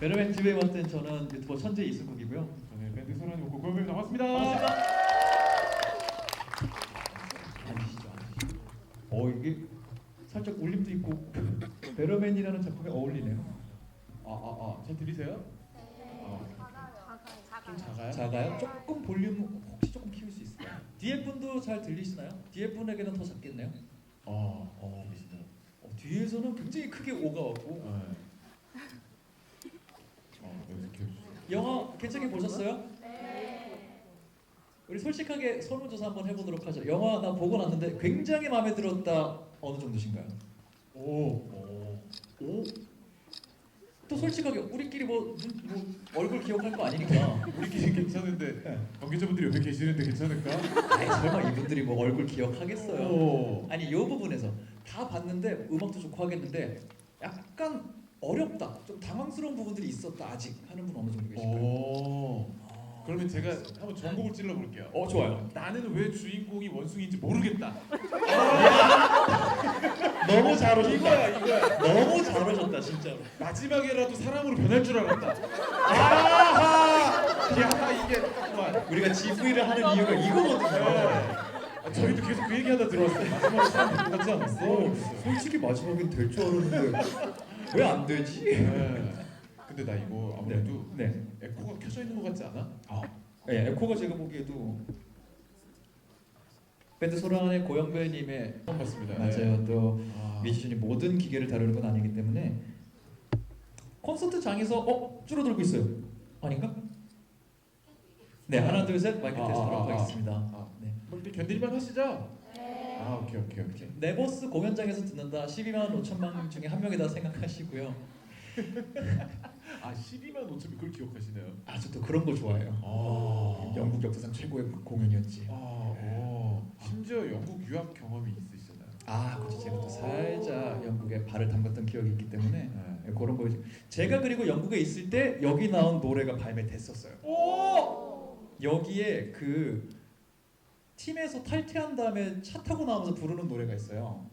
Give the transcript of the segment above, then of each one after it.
베르멘 TV에 맡은 저는 유튜버 천재 이승국이고요. 저는 밴드 소란이 먹고 고영배 나왔습니다. 앉으시죠. 이게 살짝 울림도 있고 베르멘이라는 작품에 어울리네요. 잘 들리세요? 좀 작아요? 작아요? 조금 볼륨 혹시 조금 키울 수 있을까요? 뒤에 분도 잘 들리시나요? 뒤에 분에게는 더 작겠네요. 계시네요. 뒤에서는 굉장히 크게 오가왔고. 여기서 키워주세요. 영화 괜찮게 보셨어요? 네. 우리 솔직하게 설문조사 한번 해보도록 하죠. 영화 나 보고 났는데 굉장히 마음에 들었다 어느 정도신가요? 오. 또 솔직하게 우리끼리 뭐 얼굴 기억할 거 아니니까. 우리끼리 괜찮은데 관계자분들이 옆에 계시는데 괜찮을까? 아이 설마 이분들이 뭐 얼굴 기억하겠어요? 오. 아니 이 부분에서 다 봤는데 음악도 좋고 하겠는데 약간 어렵다, 좀 당황스러운 부분들이 있었다 아직 하는 분 어느 정도 계실까요? 오. 그러면 제가 한번 전곡을 찔러 볼게요. 좋아요. 나는 왜 주인공이 원숭이인지 모르겠다. 너무 잘 오셨다. 이거야. 너무 잘 오셨다 진짜로. 마지막에라도 사람으로 변할 줄 알았다. 아하! 야 이게 잠깐만. 우리가 GV를 하는 이유가 이거거든요. 저희도 계속 그 얘기하다 들어왔어요. 마지막에 사람 변하지 않았어. 솔직히 마지막엔 될 줄 알았는데 왜 안 되지? 근데 나 이거 아무래도 네. 에코가 켜져 있는 것 같지 않아? 네, 에코가 제가 보기에도 밴드 소란의 고영배님의 처음 봤습니다. 맞아요. 또 아. 뮤지션이 모든 기계를 다루는 건 아니기 때문에 콘서트장에서 줄어들고 있어요. 아닌가? 네, 하나 둘 셋 마이크 테스트로 하겠습니다. 네. 근데 견딜만 하시죠? 오케이. 네버스 공연장에서 듣는다 12만 5천만 명 중에 한 명이다 생각하시고요. 12만 5천이 그걸 기억하시네요. 아주 또 그런 걸 좋아해요. 영국 역사상 최고의 공연이었지. 심지어 영국 유학 경험이 있으시잖아요. 그렇죠. 제가 또 살짝 영국에 발을 담갔던 기억이 있기 때문에 네. 그런 거. 제가 그리고 영국에 있을 때 여기 나온 노래가 발매됐었어요. 여기에 그 팀에서 탈퇴한 다음에 차 타고 나오면서 부르는 노래가 있어요.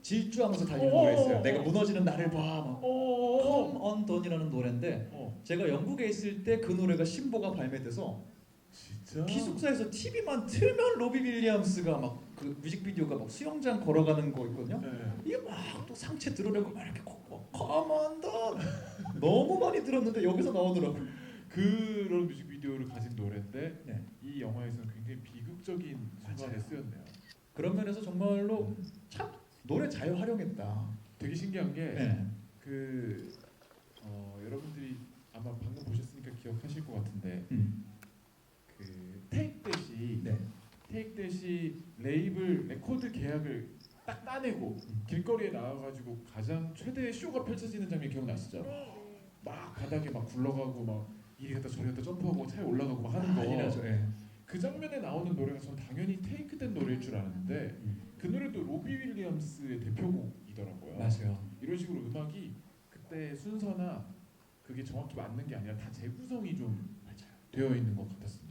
질주하면서 달리는 노래 있어요. 내가 무너지는 나를 봐. 막. Come Undone이라는 노래인데 제가 영국에 있을 때 그 노래가 신보가 발매돼서 진짜? 기숙사에서 TV만 틀면 로비 윌리엄스가 막 그 뮤직비디오가 막 수영장 걸어가는 거 있거든요. 네. 이게 막 또 상체 드러내고 막 이렇게 Come Undone 너무 많이 들었는데 여기서 나오더라고. 그런 뮤직비디오를 가진 노래인데 네. 이 영화에서는 굉장히 비극적인 순간에 쓰였네요. 그런 면에서 정말로 참 노래 잘 활용했다. 되게 신기한 게 네. 여러분들이 아마 방금 보셨으니까 기억하실 것 같은데 그 테이크댓이 네. 레이블 레코드 계약을 딱 따내고 길거리에 나와가지고 가장 최대의 쇼가 펼쳐지는 장면 기억나시죠? 막 바닥에 막 굴러가고 막 이리 갔다 저리 갔다 점프하고 차에 올라가고 막 하는 거. 난리나죠. 예. 그 장면에 나오는 노래가 전 당연히 테이크된 노래일 줄 알았는데 그 노래도 로비 윌리엄스의 대표곡이더라고요. 맞아요. 이런 식으로 음악이 그때 순서나 그게 정확히 맞는 게 아니라 다 재구성이 좀 되어 있는 것 같았습니다.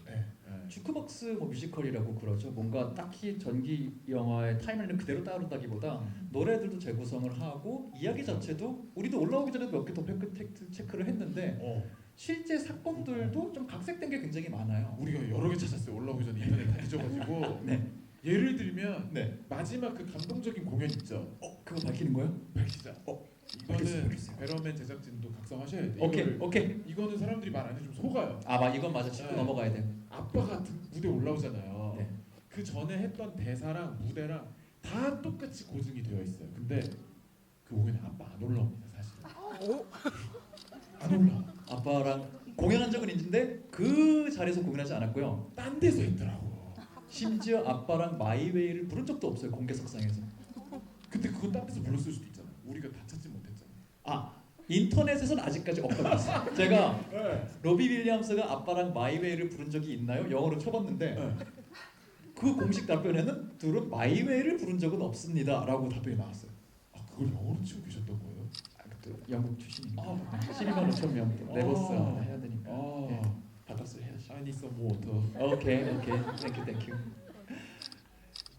주크박스 뭐 뮤지컬이라고 그러죠. 뭔가 딱히 전기 영화의 타임라인을 그대로 따른다기보다 노래들도 재구성을 하고 이야기 자체도 우리도 올라오기 전에 몇 개 더 팩트 체크를 했는데 실제 사건들도 좀 각색된 게 굉장히 많아요. 우리가 여러 개 찾았어요. 올라오기 전에 인터넷 다 뒤져가지고. 네. 예를 들면 네. 마지막 그 감동적인 공연 있죠. 그거 밝히는 거예요? 밝히자. 이거는 알겠어요. 베러맨 제작진도 각성하셔야 돼. 오케이. 이거는 사람들이 말 안 해주면 속아요. 이건 맞아. 짚고 네. 넘어가야 돼. 아빠가 무대 올라오잖아요. 네. 그 전에 했던 대사랑 무대랑 다 똑같이 고증이 되어 있어요. 근데 그 공연에 아빠 안 올라옵니다, 사실. 안 올라. 아빠랑 공연한 적은 있는데 그 자리에서 공연하지 않았고요. 딴 데서 했더라고. 심지어 아빠랑 마이웨이를 부른 적도 없어요. 공개석상에서. 근데 그거 딴 데서 불렀을 수도 있잖아. 우리가 다 찾지 못했잖아. 인터넷에서는 아직까지 없다고 했어요. 제가 네. 로비 윌리엄스가 아빠랑 마이웨이를 부른 적이 있나요? 영어로 쳐봤는데 그 공식 답변에는 둘은 마이웨이를 부른 적은 없습니다 라고 답변이 나왔어요. 그걸 영어로 치고 계셨던 거예요? 또 영국 출신이니까 12만 5천 명 네버스 해야 되니까 바값을 해야지. I need some water. 오케이 땡큐.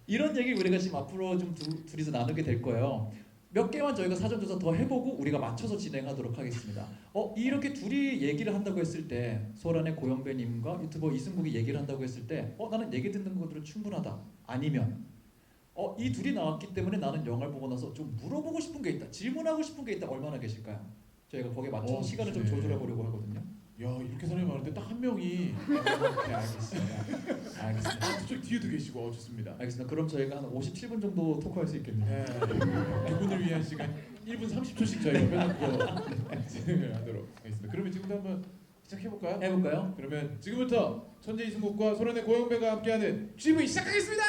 이런 얘기를 우리가 지금 앞으로 좀 둘이서 나누게 될 거예요. 몇 개만 저희가 사전 조사 더 해보고 우리가 맞춰서 진행하도록 하겠습니다. 이렇게 둘이 얘기를 한다고 했을 때 소란의 고영배님과 유튜버 이승국이 얘기를 한다고 했을 때 나는 얘기 듣는 것들은 충분하다. 아니면 이 둘이 나왔기 때문에 나는 영화를 보고 나서 좀 물어보고 싶은 게 있다. 질문하고 싶은 게 있다. 얼마나 계실까요? 저희가 거기에 맞춰서 시간을 좀 네. 조절해 보려고 하거든요. 야 이렇게 사람이 많은데 딱 한 명이 네, 알겠습니다. 알겠습니다. 저쪽 뒤에도 계시고 좋습니다. 알겠습니다. 그럼 저희가 한 57분 정도 토크할 수 있겠네요. 네, 그분을 위한 시간 1분 30초씩 저희가 빼놓고 진행을 하도록 하겠습니다. 그러면 지금부터 한번 시작해볼까요? 해볼까요? 그러면 지금부터 천재 이승국과 소란의 고영배가 함께하는 GV 시작하겠습니다.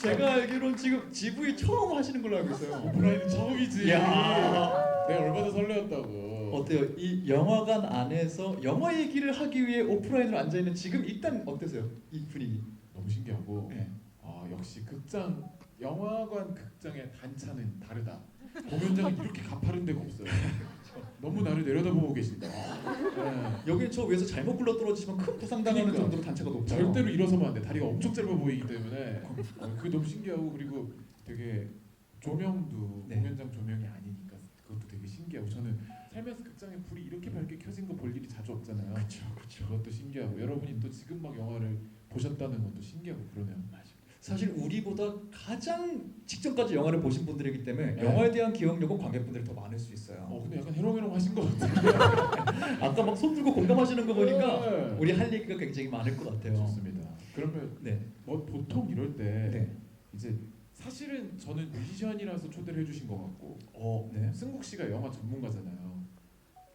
제가 알기로는 지금 GV 처음 하시는 걸로 알고 있어요. 오프라인은 처음이지. 야. 내가 얼마나 설레었다고. 어때요? 이 영화관 안에서 영화 얘기를 하기 위해 오프라인으로 앉아 있는 지금 일단 어떠세요? 이 분위기. 너무 신기하고 네. 역시 영화관 극장의 단차는 다르다. 공연장은 이렇게 가파른 데가 없어요. 너무 나를 내려다보고 계신다. 네. 여기 저 위에서 잘못 굴러 떨어지시면 큰 부상 당하는 그러니까. 정도로 단차가 높죠. 절대로 일어서면 안 돼. 다리가 엄청 짧아 보이기 때문에 그게 너무 신기하고 그리고 되게 조명도 네. 공연장 조명이 아니니까 그것도 되게 신기하고 저는 살면서 극장에 불이 이렇게 밝게 켜진 거 볼 일이 자주 없잖아요. 그렇죠. 그것도 신기하고 여러분이 또 지금 막 영화를 보셨다는 것도 신기하고 그러네요. 사실 우리보다 가장 직전까지 영화를 보신 분들이기 때문에 네. 영화에 대한 기억력은 관객분들이 더 많을 수 있어요. 근데 약간 해롱해롱 하신 것 같아요. 아까 막 손 들고 공감하시는 거 보니까 네. 우리 할 얘기가 굉장히 많을 것 같아요. 좋습니다. 그러면 네. 보통 이럴 때 네. 이제 사실은 저는 뮤지션이라서 초대를 해주신 것 같고 네. 승국 씨가 영화 전문가잖아요.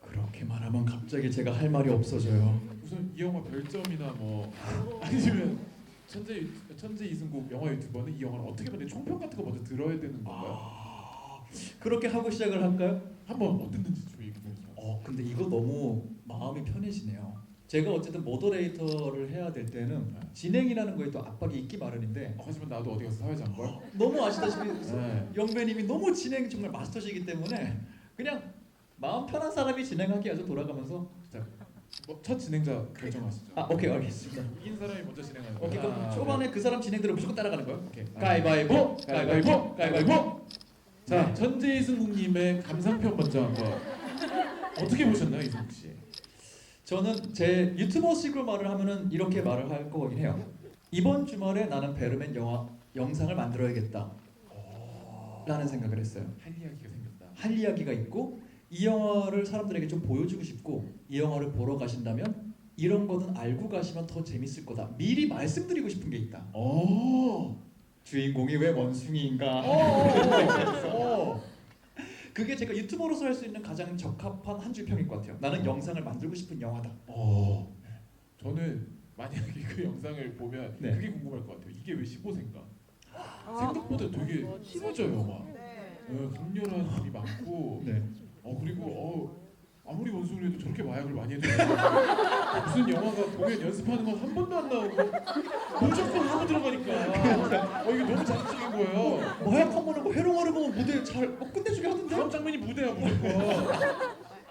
그렇게 말하면 갑자기 제가 할 말이 없어져요. 우선 이 영화 별점이나 뭐 아니면 천재 이승국 영화 유튜버는 이 영화를 어떻게 봤는지 총평 같은 거 먼저 들어야 되는 건가요? 그렇게 하고 시작을 할까요? 한번 어땠는지 좀 얘기 좀 해주세요. 근데 이거 너무 마음이 편해지네요. 제가 어쨌든 모더레이터를 해야 될 때는 진행이라는 거에 또 압박이 있기 마련인데 하지만 나도 어디 가서 사회자인걸? 너무 아시다시피 네. 영배님이 너무 진행 정말 마스터시기 때문에 그냥 마음 편한 사람이 진행하기 아주 돌아가면서 첫 진행자 결정하시죠. 오케이 알겠습니다. 이긴 사람이 먼저 진행하는 오케이 거예요. 그럼 초반에 그 사람 진행대로 무조건 따라가는 거예요? 오케이. 가위바위보 가위바위보 가위바위보. 자, 천재 이승국님의 감상평 먼저 한번 어떻게 보셨나요, 이승국 씨? 저는 제 유튜버식으로 말을 하면은 이렇게 말을 할 거긴 해요. 이번 주말에 나는 배르맨 영상을 만들어야겠다 라는 생각을 했어요. 할 이야기가 생겼다. 할 이야기가 있고 이 영화를 사람들에게 좀 보여주고 싶고 이 영화를 보러 가신다면 이런 거는 알고 가시면 더 재밌을 거다. 미리 말씀드리고 싶은 게 있다. 주인공이 왜 원숭이인가? 그게 제가 유튜버로서 할 수 있는 가장 적합한 한 줄 평일 것 같아요. 나는 영상을 만들고 싶은 영화다. 저는 만약에 그 영상을 보면 네. 그게 궁금할 것 같아요. 이게 왜 15세인가? 생각보다 되게 심해져요, 막. 강렬한 힘이 많고 네. 그리고 아무리 원숭이를 해도 저렇게 마약을 많이 해도 무슨 영화가 공연 연습하는 건 한 번도 안 나오고 무조건 하고 들어가니까 이게 너무 자극적인 거예요. 마약 한 번 하고 회롱하를 보면 무대 잘 끝내주게 하던데? 다음 장면이 무대야 무조건.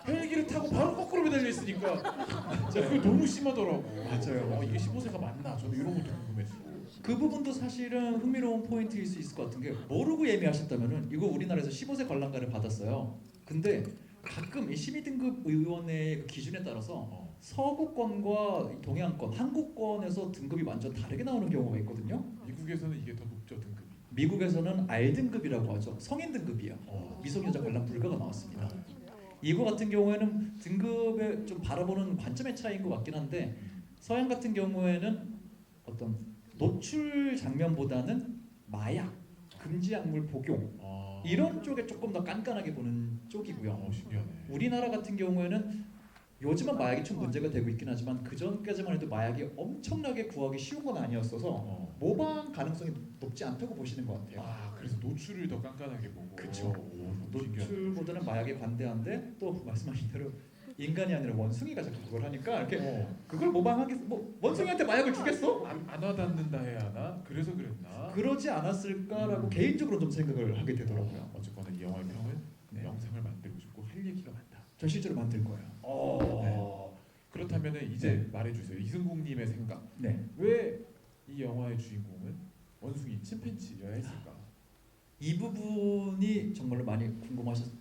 헬기를 타고 바로 거꾸로 매달려 있으니까 그게 너무 심하더라고. 맞아요. 이게 15세가 맞나? 저도 이런 것도 궁금했고. 그 부분도 사실은 흥미로운 포인트일 수 있을 것 같은 게 모르고 예매하셨다면은 이거 우리나라에서 15세 관람가를 받았어요. 근데 가끔 이 심의등급 의원의 그 기준에 따라서 서구권과 동양권, 한국권에서 등급이 완전 다르게 나오는 경우가 있거든요. 미국에서는 이게 더 높죠 등급이. 미국에서는 R 등급이라고 하죠. 성인 등급이야. 미성년자 관람 불가가 나왔습니다. 이거 같은 경우에는 등급에 좀 바라보는 관점의 차이인 것 같긴 한데 서양 같은 경우에는 어떤 노출 장면보다는 마약, 금지 약물 복용 이런 쪽에 조금 더 깐깐하게 보는 쪽이고요. 신기하네. 우리나라 같은 경우에는 요즘은 마약이 좀 문제가 되고 있긴 하지만 그 전까지만 해도 마약이 엄청나게 구하기 쉬운 건 아니었어서 모방 가능성이 높지 않다고 보시는 것 같아요. 그래서 노출을 더 깐깐하게 보고. 그쵸. 노출보다는 마약에 관대한데 또 말씀하신 대로 인간이 아니라 원숭이가 자꾸 그걸 하니까 이렇게 그걸 모방하겠 원숭이한테 마약을 주겠어? 안 와닿는다 해야 하나? 그래서 그랬나? 그러지 않았을까라고 개인적으로 좀 생각을 하게 되더라고요. 어쨌거나 이 영화의 평은 영상을 만들고 싶고 할 얘기가 많다. 저 실제로 만들 거예요. 그렇다면은 이제 말해주세요. 이승국님의 생각. 네. 왜 이 영화의 주인공은 원숭이, 침팬지여야 했을까? 이 부분이 정말로 많이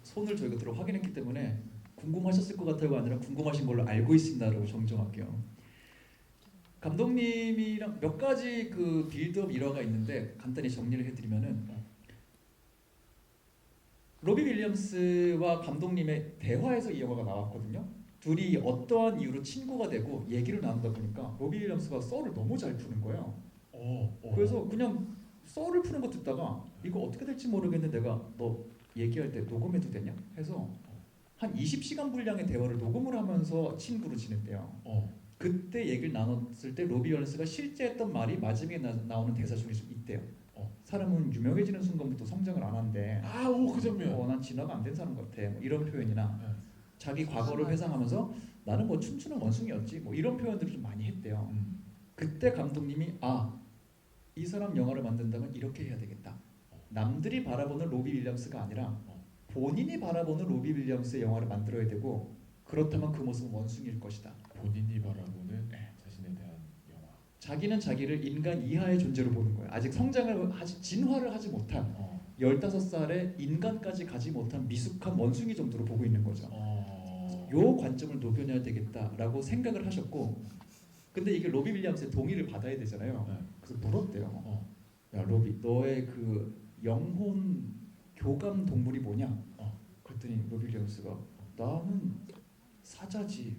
손을 저희가 들어 확인했기 때문에 궁금하셨을 것 같아요가 아니라 궁금하신 걸로 알고 있습니다라고 정정할게요. 감독님이랑 몇 가지 그 빌드업 일화가 있는데 간단히 정리를 해드리면은 로비 윌리엄스와 감독님의 대화에서 이 영화가 나왔거든요. 둘이 어떠한 이유로 친구가 되고 얘기를 나누다 보니까 로비 윌리엄스가 썰을 너무 잘 푸는 거예요. 그래서 그냥 썰을 푸는 거 듣다가 이거 어떻게 될지 모르겠는데 내가 너 얘기할 때 녹음해도 되냐? 해서 한 20시간 분량의 대화를 녹음을 하면서 친구로 지냈대요. 그때 얘기를 나눴을 때 로비 윌리엄스가 실제 했던 말이 마지막에 나오는 대사 중에 좀 있대요. 사람은 유명해지는 순간부터 성장을 안 한대. 그 장면. 난 진화가 안 된 사람 같아. 뭐 이런 표현이나 네. 자기 과거를 회상하면서 나는 뭐 춤추는 원숭이였지. 뭐 이런 표현들을 좀 많이 했대요. 그때 감독님이 이 사람 영화를 만든다면 이렇게 해야 되겠다. 남들이 바라보는 로비 윌리엄스가 아니라 본인이 바라보는 로비 윌리엄스의 영화를 만들어야 되고 그렇다면 그 모습은 원숭이일 것이다. 본인이 바라보는 자신에 대한 영화. 자기는 자기를 인간 이하의 존재로 보는 거예요. 아직 진화를 하지 못한 15살에 인간까지 가지 못한 미숙한 원숭이 정도로 보고 있는 거죠. 요 관점을 녹여내야 되겠다라고 생각을 하셨고 근데 이게 로비 윌리엄스의 동의를 받아야 되잖아요. 그래서 물었대요. 야 로비 너의 그 영혼 교감 동물이 뭐냐? 그랬더니 로비 윌리엄스가 나는 사자지.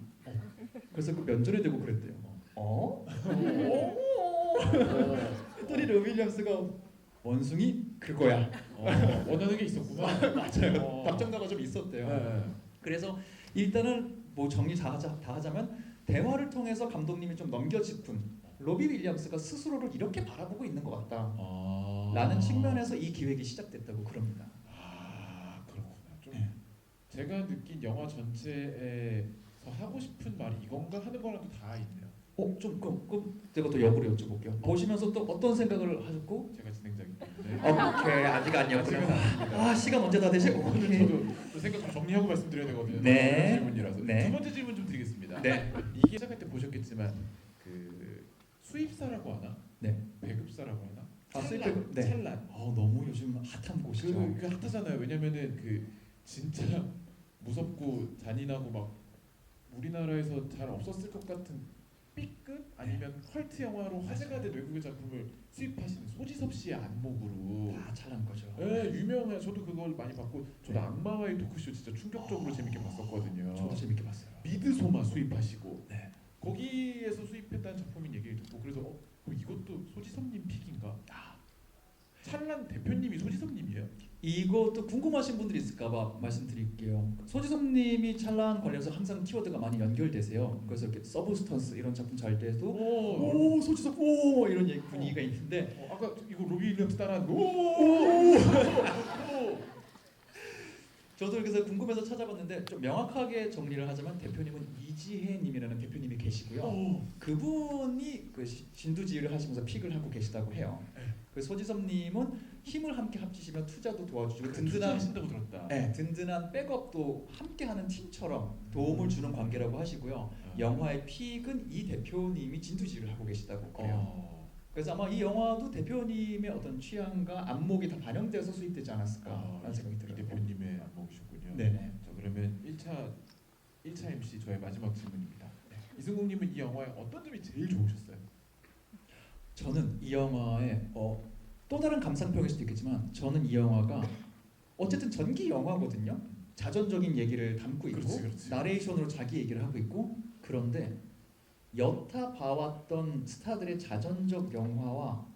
그래서 그 면전에 대고 그랬대요. 그랬더니 로비 윌리엄스가 원숭이 그거야. 원하는 게 있었구만. 맞아요. 답정너가 좀 있었대요. 그래서 일단은 뭐 정리 다 하자면 대화를 통해서 감독님이 좀 넘겨짚은 로비 윌리엄스가 스스로를 이렇게 바라보고 있는 것 같다 라는 측면에서 이 기획이 시작됐다고 그럽니다. 그렇구나. 좀 제가 느낀 영화 전체에서 하고 싶은 말이 이건가 하는 거랑 다 있네요. 그럼 제가 또 역으로 여쭤볼게요. 보시면서 또 어떤 생각을 하셨고? 제가 진행자이기 때문에. 오케이 아직 아니었구나. 시간 언제 다 되지? 저도 또 생각 좀 정리하고 말씀드려야 되거든요. 네. 질문이라서. 네. 두 번째 질문 좀 드리겠습니다. 네. 이게 시작할 때 보셨겠지만 그 수입사라고 하나? 네. 배급사라고 하나? 수입 네. 찰란. 너무 요즘 핫한 곳이죠. 그 핫하잖아요. 왜냐면은 그 진짜 무섭고 잔인하고 막 우리나라에서 잘 없었을 것 같은 B급 아니면 컬트 영화로 화제가 된 외국의 작품을 수입하시는 소지섭 씨의 안목으로 다 잘한 거죠. 유명해. 저도 그걸 많이 봤고 저도 악마와의 토크쇼 진짜 충격적으로 재밌게 봤었거든요. 저도 재밌게 봤어요. 미드소마 수입하시고 네. 거기에서 수입했다는 작품인 얘기를 듣고 그래서 그럼 이것도 소지섭님 픽인가? 찰란 대표님이 소지섭님이에요? 이것도 궁금하신 분들이 있을까봐 말씀드릴게요. 소지섭님이 찰랑 관련해서 항상 키워드가 많이 연결되세요. 그래서 이렇게 서브스턴스 이런 작품 잘 때도 오 소지섭 오 이런 분위기가 있는데 아까 이거 로비 윌리엄스 따라한 거 저도 그래서 궁금해서 찾아봤는데 좀 명확하게 정리를 하자면 대표님은 이지혜님이라는 대표님이 계시고요. 그분이 그 진두지휘를 하시면서 픽을 하고 계시다고 해요. 그 소지섭님은 힘을 함께 합치시면 투자도 도와주시고 든든하신다고 들었다. 든든한 백업도 함께하는 팀처럼 도움을 주는 관계라고 하시고요. 영화의 픽은 이 대표님이 진두지휘를 하고 계시다고 그래요. 그래서 아마 이 영화도 대표님의 어떤 취향과 안목이 다 반영돼서 수입되지 않았을까라는 생각이 들어요. 이 대표님의 안목이셨군요. 네네. 자 그러면 1차 MC 저의 마지막 질문입니다. 이승국님은 이 영화의 어떤 점이 제일 좋으셨어요? 저는 이 영화의 또 다른 감상평일 수도 있겠지만 저는 이 영화가 어쨌든 전기 영화거든요. 자전적인 얘기를 담고 있고 그렇지. 나레이션으로 자기 얘기를 하고 있고 그런데 여타 봐왔던 스타들의 자전적 영화와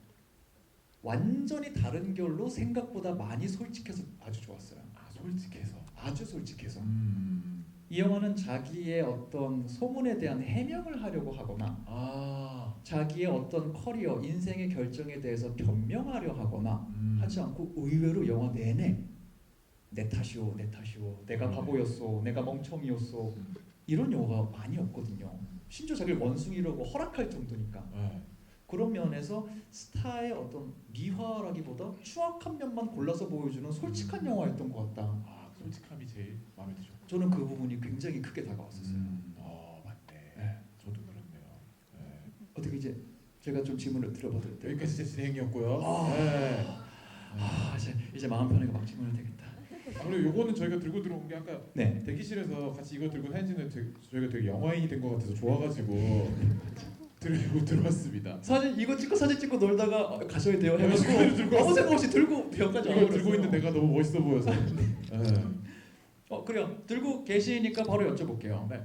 완전히 다른 결로 생각보다 많이 솔직해서 아주 좋았어요. 솔직해서. 아주 솔직해서. 이 영화는 자기의 어떤 소문에 대한 해명을 하려고 하거나 자기의 어떤 커리어, 인생의 결정에 대해서 변명하려 하거나 하지 않고 의외로 영화 내내 내 탓이오, 내가 바보였어, 내가 멍청이였어 이런 영화가 많이 없거든요. 심지어 자기를 원숭이라고 허락할 정도니까. 그런 면에서 스타의 어떤 미화라기보다 추악한 면만 골라서 보여주는 솔직한 영화였던 것 같다. 솔직함이 제일 마음에 드셨고. 저는 그 부분이 굉장히 크게 다가왔었어요. 맞네. 저도 그렇네요. 어떻게 이제 제가 좀 질문을 드려봐도 돼요? 여기까지 제 진행이었고요. 아. 네. 이제 마음 편하게 막 질문을 되겠다. 그리고 요거는 저희가 들고 들어온 게 아까 네. 대기실에서 같이 이거 들고 사진 찍는 저희가 되게 영화인이 된 것 같아서 좋아가지고 들고 들어왔습니다. 이거 찍고 사진 찍고 놀다가 가셔야 돼요 이거 들고 해가지고 아무 생각 없이 들고 여기까지 이거 들고 있는 내가 너무 멋있어 보여서. 네. 그래요. 들고 계시니까 바로 여쭤볼게요. 네.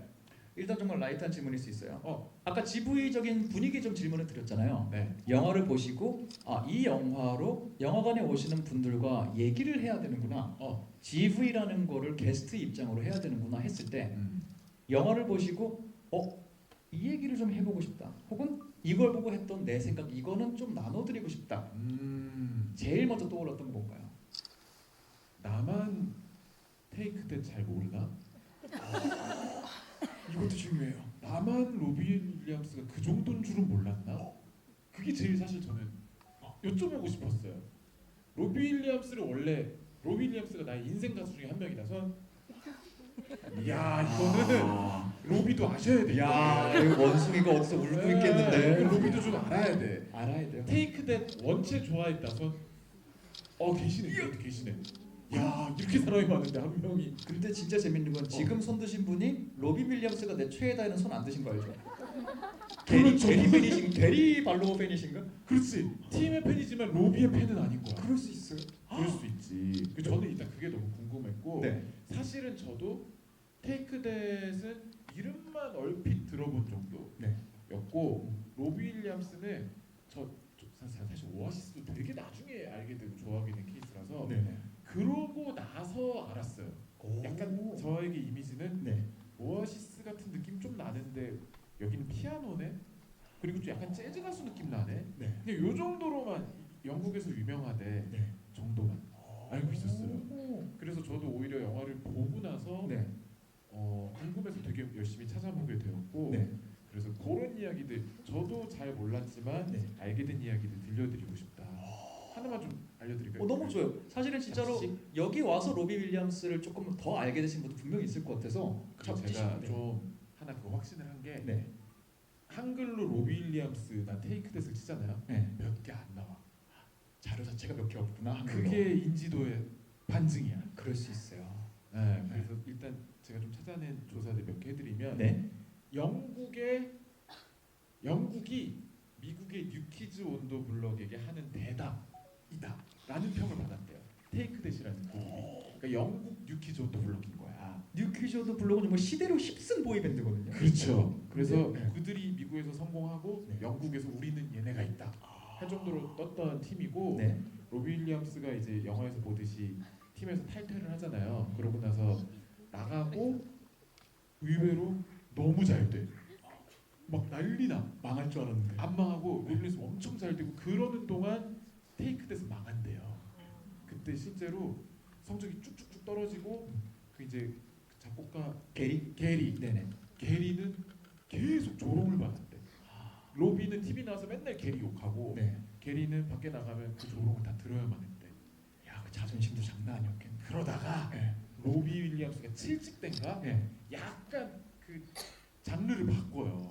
일단 정말 라이트한 질문일 수 있어요. 아까 지 GV적인 분위기 좀 질문을 드렸잖아요. 네. 영화를 보시고 이 영화로 영화관에 오시는 분들과 얘기를 해야 되는구나. GV라는 거를 게스트 입장으로 해야 되는구나 했을 때 영화를 보시고 이 얘기를 좀 해보고 싶다. 혹은 이걸 보고 했던 내 생각 이거는 좀 나눠드리고 싶다. 제일 먼저 떠올랐던 건 뭔가요? 나만 테이크 때 잘 모르나? 이것도 중요해요. 나만 로비 윌리엄스가 그 정도인 줄은 몰랐나? 그게 제일 사실 저는 여쭤보고 싶었어요. 로비 윌리엄스가 나의 인생 가수 중에 한 명이라서 이야 이거는 로비도 아셔야 돼. 이거 원숭이가 어디서 울고 있겠는데. 로비도 좀 알아야 돼. 알아야 돼요. 테이크 댄 원체 좋아했다선 계시네. 이것도 계시네. 야 이렇게 사람이 많은데 한 명이. 근데 진짜 재밌는 건 지금 손 드신 분이 로비 윌리엄스가 내 최애다에는 손 안 드신 거 알죠? 게리 발로우 팬이신가? 그렇지. 팀의 팬이지만 로비의 팬은 아닌 거야. 그럴 수 있어요. 그럴 수 있지. 저는 일단 그게 너무 궁금했고 네. 사실은 저도 테이크댓은 이름만 얼핏 들어본 정도였고 로비 윌리엄스는 사실 오아시스도 되게 나중에 알게 되고 좋아하게 된 케이스라서 그러고 나서 알았어요. 약간 저에게 이미지는 오아시스 같은 느낌 좀 나는데 여기는 피아노네. 그리고 좀 약간 재즈 가수 느낌 나네. 그냥 요 정도로만 영국에서 유명하대 정도만 알고 있었어요. 그래서 저도 오히려 영화를 보고 나서 궁금해서 되게 열심히 찾아보게 되었고 그래서 그런 이야기들 저도 잘 몰랐지만 알게 된 이야기들 들려드리고 싶다. 하나만 좀 알려드릴까요? 너무 좋아요. 사실은 진짜로 여기 와서 로비 윌리엄스를 조금 더 알게 되신 분도 분명히 있을 것 같아서 제가 좀 하나 그거 확신을 한 게 한글로 로비 윌리엄스나 테이크댓을 치잖아요. 몇 개 안 나와. 자료 자체가 몇 개 없구나. 한글로. 그게 인지도의 반증이야. 그럴 수 있어요. 그래서 일단 제가 좀 찾아낸 조사들 몇 개 해드리면 영국이 미국의 뉴키즈 온더 블럭에게 하는 대답이다라는 평을 받았대요. 테이크댓이라는 곡이. 그러니까 영국 뉴키즈 온더 블럭인 거야. 뉴키즈 온더 블록은 정말 시대로 휩쓴 보이밴드거든요. 그렇죠. 그래서 그들이 미국에서 성공하고 영국에서 우리는 얘네가 있다 할 정도로 떴던 팀이고 로비 윌리엄스가 이제 영화에서 보듯이 팀에서 탈퇴를 하잖아요. 그러고 나서 나가고 의외로 너무 잘 돼. 막 난리 나. 망할 줄 알았는데 안 망하고 로비 윌리엄스 엄청 잘 되고 그러는 동안 테이크댓은 망한대요. 그때 실제로 성적이 쭉쭉쭉 떨어지고 그 이제 작곡가 게리 게리는 계속 조롱을 받았대. 로비는 TV 나와서 맨날 게리 욕하고 게리는 밖에 나가면 그 조롱을 다 들어야만 했대. 그 자존심도 장난 아니었겠네. 그러다가 로비 윌리엄스가 7집대인가 약간 그 장르를 바꿔요.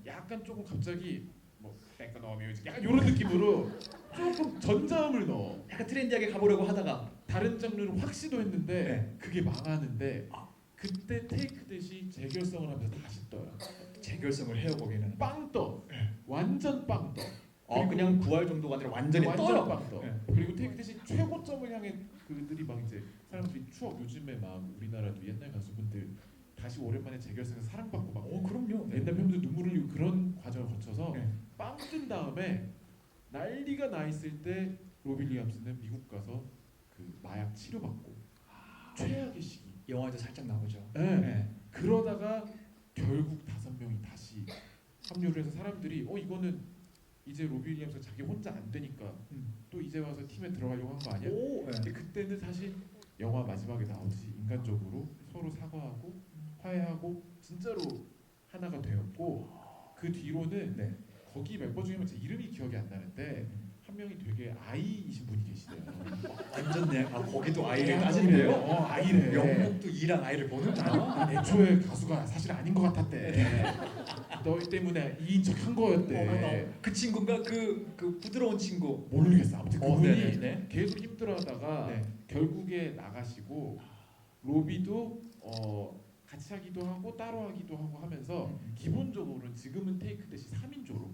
약간 조금 갑자기 뭐 뮤직 약간 이런 느낌으로 조금 전자음을 넣어. 약간 트렌디하게 가보려고 하다가 다른 장르로 확 시도했는데 그게 망하는데 그때 테이크댓이 재결성을 하면서 다시 떠요. 재결성을 해요. 거기는 빵 떠. 완전 빵 떠. 그냥 구할 정도가 아니라 완전히 떠요. 빵 떠. 그리고 테이크댓이 최고점을 향해 그들이 막 이제 사람들이 추억 요즘에 막 우리나라도 옛날 가수분들 다시 오랜만에 재결성해서 사랑받고 막 그럼요. 옛날 팬분들 눈물 흘리고 그런 과정을 거쳐서 빵 뜬 다음에 난리가 나 있을 때 로비 윌리엄스는 미국 가서 그 마약 치료받고 최악의 시기. 영화에도 살짝 나오죠. 그러다가 결국 5명이 다시 합류를 해서 사람들이 이거는 이제 로비 윌리엄스가 자기 혼자 안 되니까 또 이제 와서 팀에 들어가려고 한 거 아니야? 근데 그때는 사실 영화 마지막에 나오듯이 인간적으로 서로 사과하고 화해하고 진짜로 하나가 되었고 그 뒤로는 거기 멤버 중에 제 이름이 기억이 안 나는데 한 명이 되게 아이이신 분이 계시대요. 완전 거기도 아이를 네, 따진대요. 아이래. 영국도 이랑 아이를 보는구나. 난 애초에 가수가 사실 아닌 것 같았대. 너희 때문에 2인 척 한 거였대. 그 친구인가 그 부드러운 친구. 모르겠어. 아무튼 그분이 네네. 계속 힘들어하다가 네. 결국에 나가시고 로비도 같이 하기도 하고 따로 하기도 하고 하면서 기본적으로는 지금은 테이크 대시 3인조로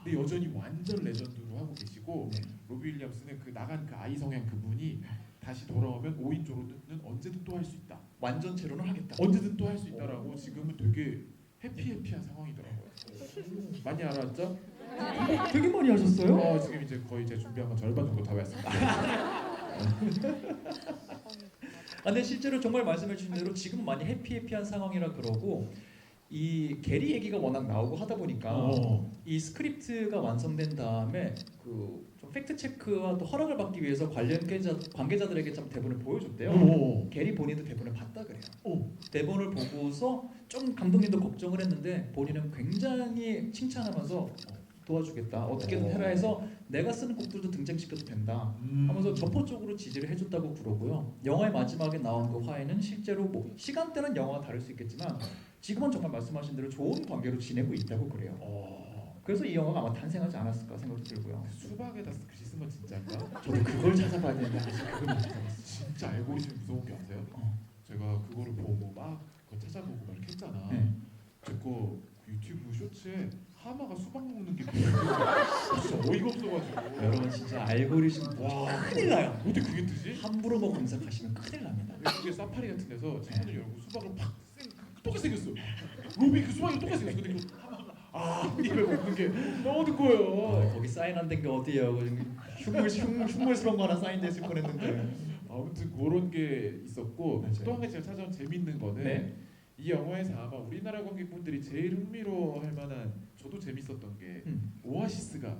근데 여전히 완전 레전드로 하고 계시고 네. 로비 윌리엄스는 그 나간 그 아이 성향 그분이 다시 돌아오면 5인조로는 언제든 또 할 수 있다. 완전체로는 하겠다. 언제든 또 할 수 있다라고 지금은 되게 해피한 상황이더라고요. 많이 알아왔죠? 되게 많이 하셨어요? 지금 이제 거의 제 준비한 건 절반 정도 다 왔습니다. 근데 실제로 정말 말씀해 주신 대로 지금 많이 해피한 상황이라 그러고 이 게리 얘기가 워낙 나오고 하다 보니까 이 스크립트가 완성된 다음에 좀 팩트 체크와 또 허락을 받기 위해서 관계자들에게 좀 대본을 보여줬대요. 게리 본인도 대본을 봤다 그래요. 대본을 보고서 좀 감독님도 걱정을 했는데 본인은 굉장히 칭찬하면서 도와주겠다. 어떻게든 해라 해서 내가 쓰는 곡들도 등장시켜도 된다 하면서 전폭적으로 지지를 해줬다고 그러고요. 영화의 마지막에 나온 그 화해는 실제로 뭐 시간대는 영화가 다를 수 있겠지만 지금은 정말 말씀하신 대로 좋은 관계로 지내고 있다고 그래요. 그래서 이 영화가 아마 탄생하지 않았을까 생각도 들고요. 수박에다 글씨 쓰면 진짜인가? 저도 그걸 찾아봐야 되는데 아직 그걸 못 찾아봤어요. 진짜 알고리즘 무서운 게 아세요? 제가 그거를 보고 막 그거 찾아보고 막 이렇게 했잖아. 네. 제거 유튜브 쇼츠에 하마가 수박 먹는 게 진짜 어이가 없어가지고. 여러분 진짜 알고리즘 와 큰일 나요. 어떻게 그게 뜨지? 함부로 뭐 검색하시면 큰일 납니다. 외국의 사파리 같은 데서 창문을 열고 수박을 팍 똑같이 생겼어. 로비 그 수박이 똑같이 생겼어. 근데 그 하마가 입에 먹는 게 넣어둔 거예요. 거기 사인 안 된 게 어디예요? 흉물스러운 거 하나 사인돼 있을 뻔했는데. 아무튼 그런 게 있었고 맞아요. 또 한 가지 제가 찾아온 재밌는 거는 네. 이 영화에서 아마 우리나라 관객분들이 제일 흥미로워할 만한 저도 재밌었던 게 오아시스가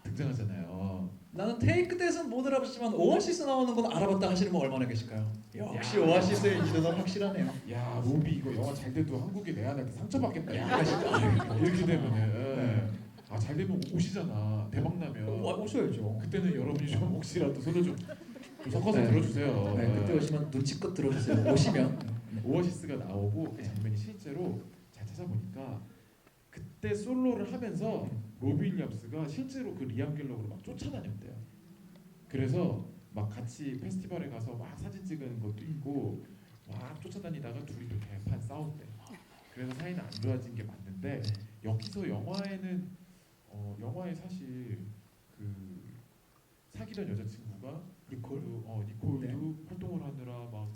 등장하잖아요. 나는 테이크 대는 못 알아봤지만 오아시스 나오는 건 알아봤다 하시는 분 얼마나 계실까요? 역시 야. 오아시스의 인지도는 확실하네요. 야 로비 이거 영화 잘 돼도 한국에 내한할 때 상처받겠다. 야, 진짜. 이렇게 되면은 잘 되면 오시잖아. 대박 나면 오셔야죠. 그때는 여러분이 좀 혹시라도 손을 좀 섞어서 들어주세요. 네, 그때 오시면 눈치껏 들어주세요. 오시면. 오아시스가 나오고 그 장면이 실제로 잘 찾아보니까 그때 솔로를 하면서 로비 윌리엄스가 실제로 그 리암 갤러그를 막 쫓아다녔대요. 그래서 막 같이 페스티벌에 가서 막 사진 찍은 것도 있고 막 쫓아다니다가 둘이 또 대판 싸웠대. 그래서 사이는 안 좋아진 게 맞는데 여기서 영화에는 영화에 사실 그 사귀던 여자친구가 니콜도 네. 활동을 하느라 막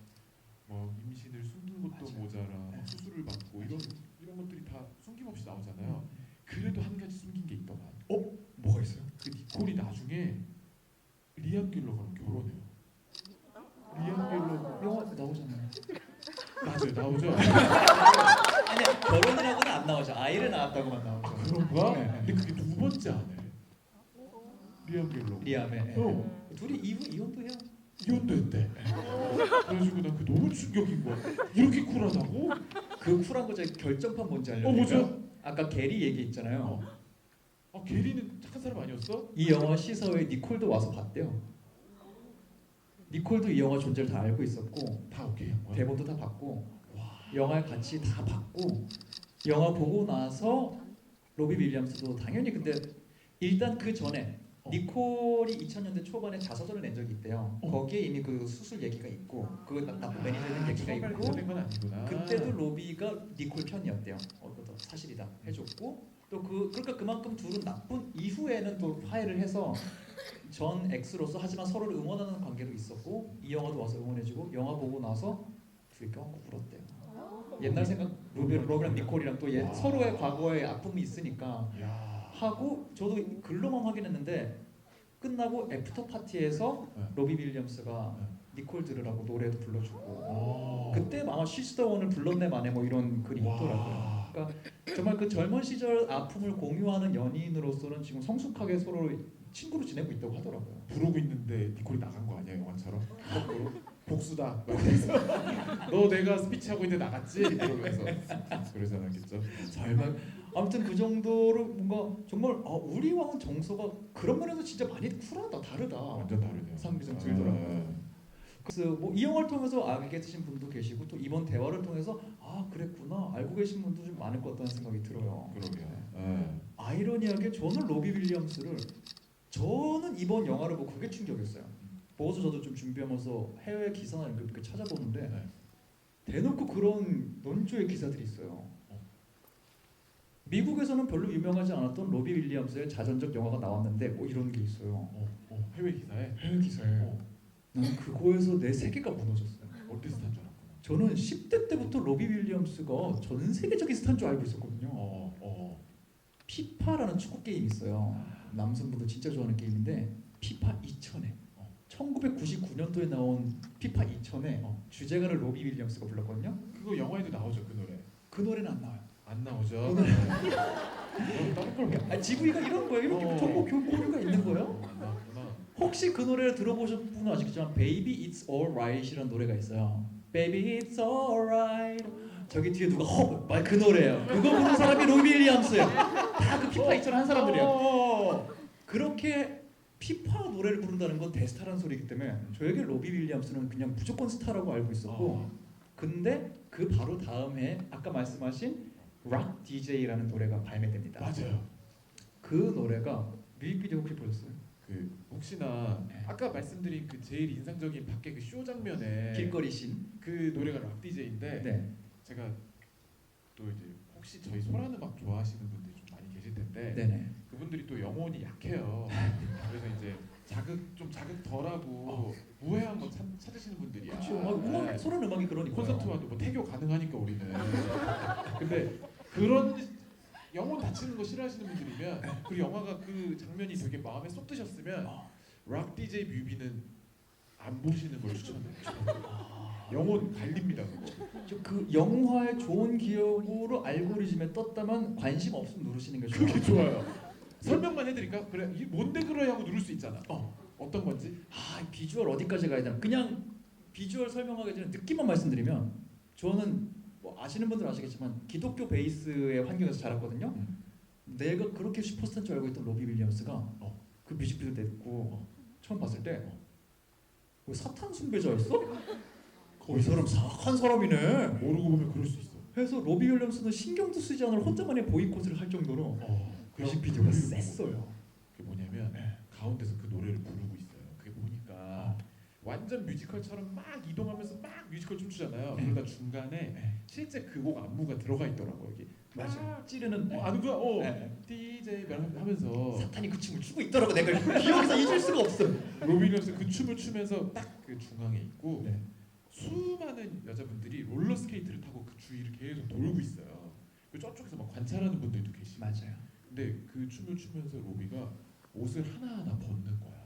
임신을 숨긴 것도 맞아요. 모자라 네. 수술을 받고 이런 것들이 다 숨김없이 나오잖아요. 그래도 한 가지 숨긴 게 있더만. 뭐가 있어요? 그 니콜이 나중에 리암 갤러거랑 결혼해요. 리암 갤러거 영화 나오잖아요. 맞아요, 나오죠. 아니 결혼을 하고는 안 나오죠. 아이를 낳았다고만 나오죠. 그런가? 네. 근데 그게 두 번째 아내. 리암 갤러거. 리암의. 둘이 이혼도 해요. 이혼도 했대. 그래가지고 난 그 너무 충격인 거야. 이렇게 쿨하다고? 그 쿨한 거 제가 결정판 뭔지 알려요? 뭐죠? 아까 게리 얘기 있잖아요. 게리는 착한 사람 아니었어? 이 영화 시사회 니콜도 와서 봤대요. 니콜도 이 영화 존재를 다 알고 있었고 다 오케이 한 거야. 대본도 다 봤고 영화를 같이 다 봤고 영화 보고 나서 로비 윌리엄스도 당연히 근데 일단 그 전에 니콜이 2000년대 초반에 자서전을 낸 적이 있대요. 거기에 이미 그 수술 얘기가 있고 그 나쁜 매니저는 얘기가 처음에 있고 된 건 아니구나. 그때도 로비가 니콜 편이었대요. 그것도 사실이다 해줬고 또 그러니까 그만큼 둘은 나쁜 이후에는 또 화해를 해서 전 X로서 하지만 서로를 응원하는 관계로 있었고 이 영화도 와서 응원해주고 영화 보고 나서 둘이 껴안고 울었대요. 옛날 생각 로비랑 니콜이랑 또 서로의 과거에 아픔이 있으니까 야. 하고 저도 글로만 확인했는데 끝나고 애프터 파티에서 로비 윌리엄스가 니콜 들으라고 노래도 불러주고 그때 아마 She's the One을 불렀네 만에 뭐 이런 글이 있더라고요. 그러니까 정말 그 젊은 시절 아픔을 공유하는 연인으로서는 지금 성숙하게 서로 친구로 지내고 있다고 하더라고요. 부르고 있는데 니콜이 나간 거 아니야 영화처럼? 거꾸로? 복수다. 그래서 너 내가 스피치 하고 있는데 나갔지? 이러면서 그러지 않았겠죠? 설마 아무튼 그 정도로 뭔가 정말 우리 왕은 정서가 그런 면에서 진짜 많이 쿨하다 다르다. 완전 다르네요. 상비정 아, 들더라고요. 그래서 뭐 이 영화를 통해서 알게 되신 분도 계시고 또 이번 대화를 통해서 그랬구나 알고 계신 분도 좀 많을 것 같다는 생각이 들어요. 그러게요. 네. 아이러니하게 저는 로비 윌리엄스를 저는 이번 영화를 보고 그게 충격이었어요. 보고서 저도 좀 준비하면서 해외 기사나 이런 거 이렇게 찾아보는데 네. 대놓고 그런 논조의 기사들이 있어요. 미국에서는 별로 유명하지 않았던 로비 윌리엄스의 자전적 영화가 나왔는데 뭐 이런 게 있어요. 해외 기사에 해외 기사에. 나는 그거에서 내 세계가 무너졌어요. 어디서 탄 줄 알았구나. 저는 10대 때부터 로비 윌리엄스가 전 세계적인 스타인 줄 알고 있었거든요. 피파라는 축구 게임이 있어요. 남성분들 진짜 좋아하는 게임인데 피파 2000에 1999년도에 나온 피파 2000에 주제가를 로비 윌리엄스가 불렀거든요. 그거 영화에도 나오죠 그 노래. 그 노래는 안 나와요. 안 나오죠. 그 노래. 다른 걸 왜? GV가 이런 거예요. 이렇게 정보 교류가 있는 거예요. 안 나왔구나. 혹시 그 노래를 들어보신 분은 아시겠지만 Baby It's Alright이라는 노래가 있어요. Baby It's Alright. 저기 뒤에 누가 그 노래예요. 그거 부르는 사람이 로비 윌리엄스예요. 다 그 피파 2000 한 사람들이에요. 그렇게 피파 노래를 부른다는 건 대스타라는 소리이기 때문에 저에게 로비 윌리엄스는 그냥 무조건 스타라고 알고 있었고 근데 그 바로 다음 해 아까 말씀하신 락 DJ라는 노래가 발매됩니다. 맞아요. 그 노래가 뮤직비디오 혹시 보셨어요? 그 혹시나 네. 아까 말씀드린 그 제일 인상적인 밖에 그 쇼 장면에 길거리 신. 그 노래가 락 DJ인데 네. 제가 또 이제 혹시 저희 소란 음악 좋아하시는 분들이 좀 많이 계실 텐데 네네. 그분들이 또 영혼이 약해요. 그래서 이제 자극 덜하고 무해한 거 찾으시는 분들이야. 그렇죠. 네. 소란 음악이 그러니까. 콘서트 와도 뭐 태교 가능하니까 우리는. 근데 그런 영혼 다치는 거 싫어하시는 분들이면 그 영화가 그 장면이 되게 마음에 쏙 드셨으면 락 DJ 뮤비는 안 보시는 걸 추천해요. 영혼 갈립니다 그거. 그 영화의 좋은 기억으로 알고리즘에 떴다면 관심 없으면 누르시는 게 좋아요. 그게 좋아요. 설명만 해드릴까? 그래 이게 뭔데 그래 하고 누를 수 있잖아. 어떤 건지? 비주얼 어디까지 가야 되나? 그냥 비주얼 설명하기 전에 느낌만 말씀드리면 저는 뭐 아시는 분들 아시겠지만 기독교 베이스의 환경에서 자랐거든요. 내가 그렇게 슈퍼스타인 줄 알고 있던 로비 윌리엄스가 그 뮤직비디오 듣고 처음 봤을 때 사탄 숭배자였어? 이 사람 사악한 사람이네. 모르고 보면 그럴 수 있어. 해서 로비 윌리엄스는 신경도 쓰지 않을 혼자만의 보이콧을 할 정도로 뮤직비디오가 셌어요. 그게 뭐냐면 가운데서 그 노래를 부르고 있어요. 그게 보니까 완전 뮤지컬처럼 막 이동하면서 막 뮤지컬 춤추잖아요. 그러다 중간에 실제 그 곡 안무가 들어가 있더라고요. 이게 맞아. 찌르는. 아는 거야? DJ 하면서 사탄이 그 춤을 추고 있더라고. 내가 기억에서 잊을 수가 없어. 로비 윌리엄스 그 춤을 추면서 딱 그 중앙에 있고 수많은 여자분들이 롤러스케이트를 타고 그 주위를 계속 돌고 있어요. 그 저쪽에서 막 관찰하는 분들도 계시고. 맞아요. 근데 그 춤을 추면서 로비가 옷을 하나하나 벗는 거야.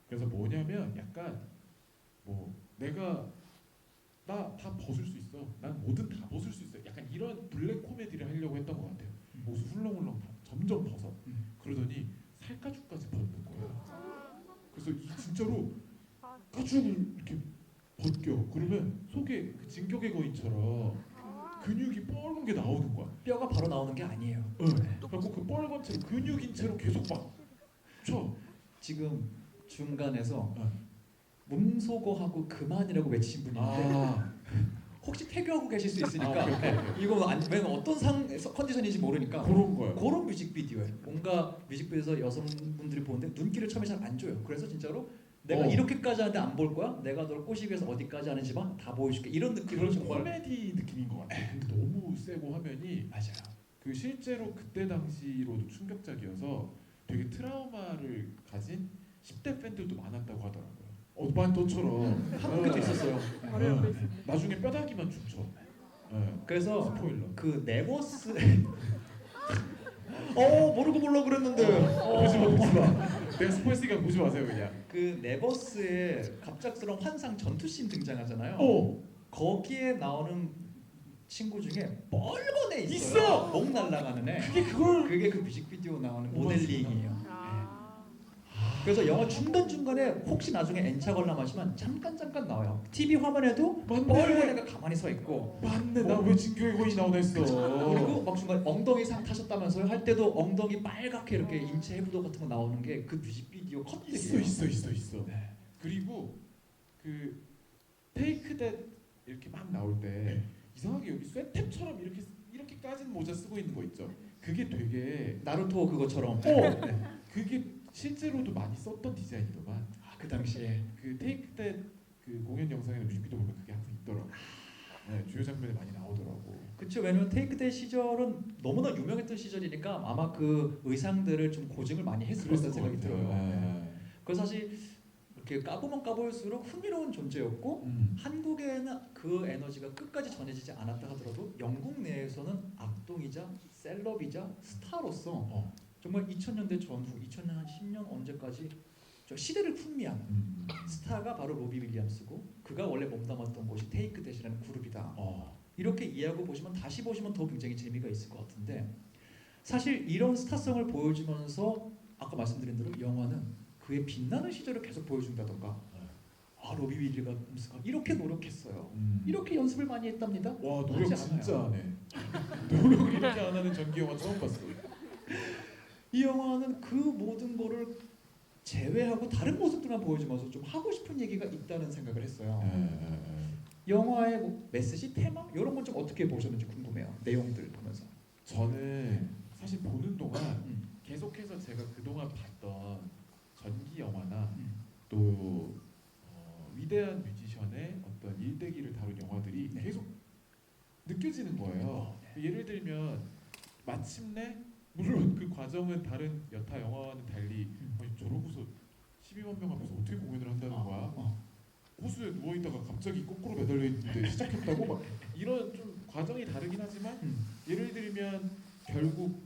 그래서 뭐냐면 약간 뭐 내가 나 다 벗을 수 있어. 난 뭐든 다 벗을 수 있어. 약간 이런 블랙 코미디를 하려고 했던 것 같아요. 옷을 훌렁훌렁 다 점점 벗어. 그러더니 살가죽까지 벗는 거야. 그래서 이 진짜로 가죽을 이렇게 벗겨. 그러면 속에 그 진격의 거인처럼 근육이 뻘건 게 나오는 거야. 뼈가 바로 나오는 게 아니에요. 그래서 그 뻘건 채로 근육인 채로 계속 막 쳐. 지금 중간에서 몸소거하고 그만이라고 외치신 분인데 혹시 태교하고 계실 수 있으니까 이거 왜냐면 어떤 컨디션인지 모르니까 그런 거예요. 그런 뮤직비디오에 뭔가 뮤직비디오에서 여성분들이 보는데 눈길을 처음에 잘 안 줘요. 그래서 진짜로 내가 이렇게까지 하는데 안 볼 거야? 내가 널 꼬시기 위해서 어디까지 하는지 다 보여줄게. 이런 느낌으로 그런 정말 코미디 느낌인 것 같아. 근데 너무 세고 화면이 맞아요. 그 실제로 그때 당시로도 충격적이어서 되게 트라우마를 가진 10대 팬들도 많았다고 하더라고요. 반도처럼 한국에도 있었어요. 나중에 뼈다귀만 춤춰. 그래서 스포일러. 그 네버스 모르고 보려고 그랬는데 보지 마. 내가 스포했으니까 보지 마세요 그냥. 그 네버스의 갑작스러운 환상 전투씬 등장하잖아요. 거기에 나오는 친구 중에 뻘건 애 있어요. 목 날아가는 애. 그게 그걸 그게 그 뮤직비디오 나오는 모델링이에요. 그래서 영화 중간중간에 혹시 나중에 N차 관람하시면 잠깐 나와요. TV 화면에도 맞네. 뻘건 애가 가만히 서 있고 맞네. 나 왜 진격의 거인이 나오나 했어. 그리고 막 중간에 엉덩이 상 타셨다면서요 할 때도 엉덩이 빨갛게 이렇게 인체 해부도 같은 거 나오는 게 그 뮤직비디오 컷들이에요. 있어. 네. 그리고 그 테이크 댓 이렇게 막 나올 때 이상하게 여기 쇠탭처럼 이렇게 까진 모자 쓰고 있는 거 있죠. 그게 되게 나루토 그것처럼. 네. 네. 그게 실제로도 많이 썼던 디자인이더만. 그 당시에 그 테이크 댓그 공연 영상이나 뮤직비디오 보면 그게 항상 있더라고. 네, 주요 장면에 많이 나오더라고. 그렇죠. 왜냐면 테이크 대 시절은 너무나 유명했던 시절이니까 아마 그 의상들을 좀 고증을 많이 했을 거라는 생각이 들어요. 네. 그래서 사실 이렇게 까보면 까볼수록 흥미로운 존재였고 한국에는 그 에너지가 끝까지 전해지지 않았다 하더라도 영국 내에서는 악동이자 셀럽이자 스타로서 정말 2000년대 전후 2010년 언제까지 저 시대를 풍미한 스타가 바로 로비 윌리엄스고 그가 원래 몸담았던 곳이 테이크 댓이라는 그룹이다. 이렇게 이해하고 보시면 다시 보시면 더 굉장히 재미가 있을 것 같은데 사실 이런 스타성을 보여주면서 아까 말씀드린 대로 영화는 그의 빛나는 시절을 계속 보여준다던가 로비 윌리엄스가 이렇게 노력했어요. 이렇게 연습을 많이 했답니다. 와 노력 하지 않아요. 진짜 안 해. 노력 이렇게 안 하는 전기 영화 처음 봤어. 이 영화는 그 모든 거를 제외하고 다른 모습들만 보여주면서 좀 하고 싶은 얘기가 있다는 생각을 했어요. 영화의 뭐 메시지, 테마 이런 건 좀 어떻게 보셨는지 궁금해요. 내용들 보면서. 저는 사실 보는 동안 계속해서 제가 그동안 봤던 전기 영화나 또 위대한 뮤지션의 어떤 일대기를 다룬 영화들이 네. 계속 느껴지는 거예요. 예를 들면 마침내 물론 그 과정은 다른 여타 영화와는 달리 아니, 저러고서 12만 명 앞에서 어떻게 공연을 한다는 거야? 호수에 누워 있다가 갑자기 거꾸로 매달려 있는데 시작했다고 막 이런 좀 과정이 다르긴 하지만 예를 들면 결국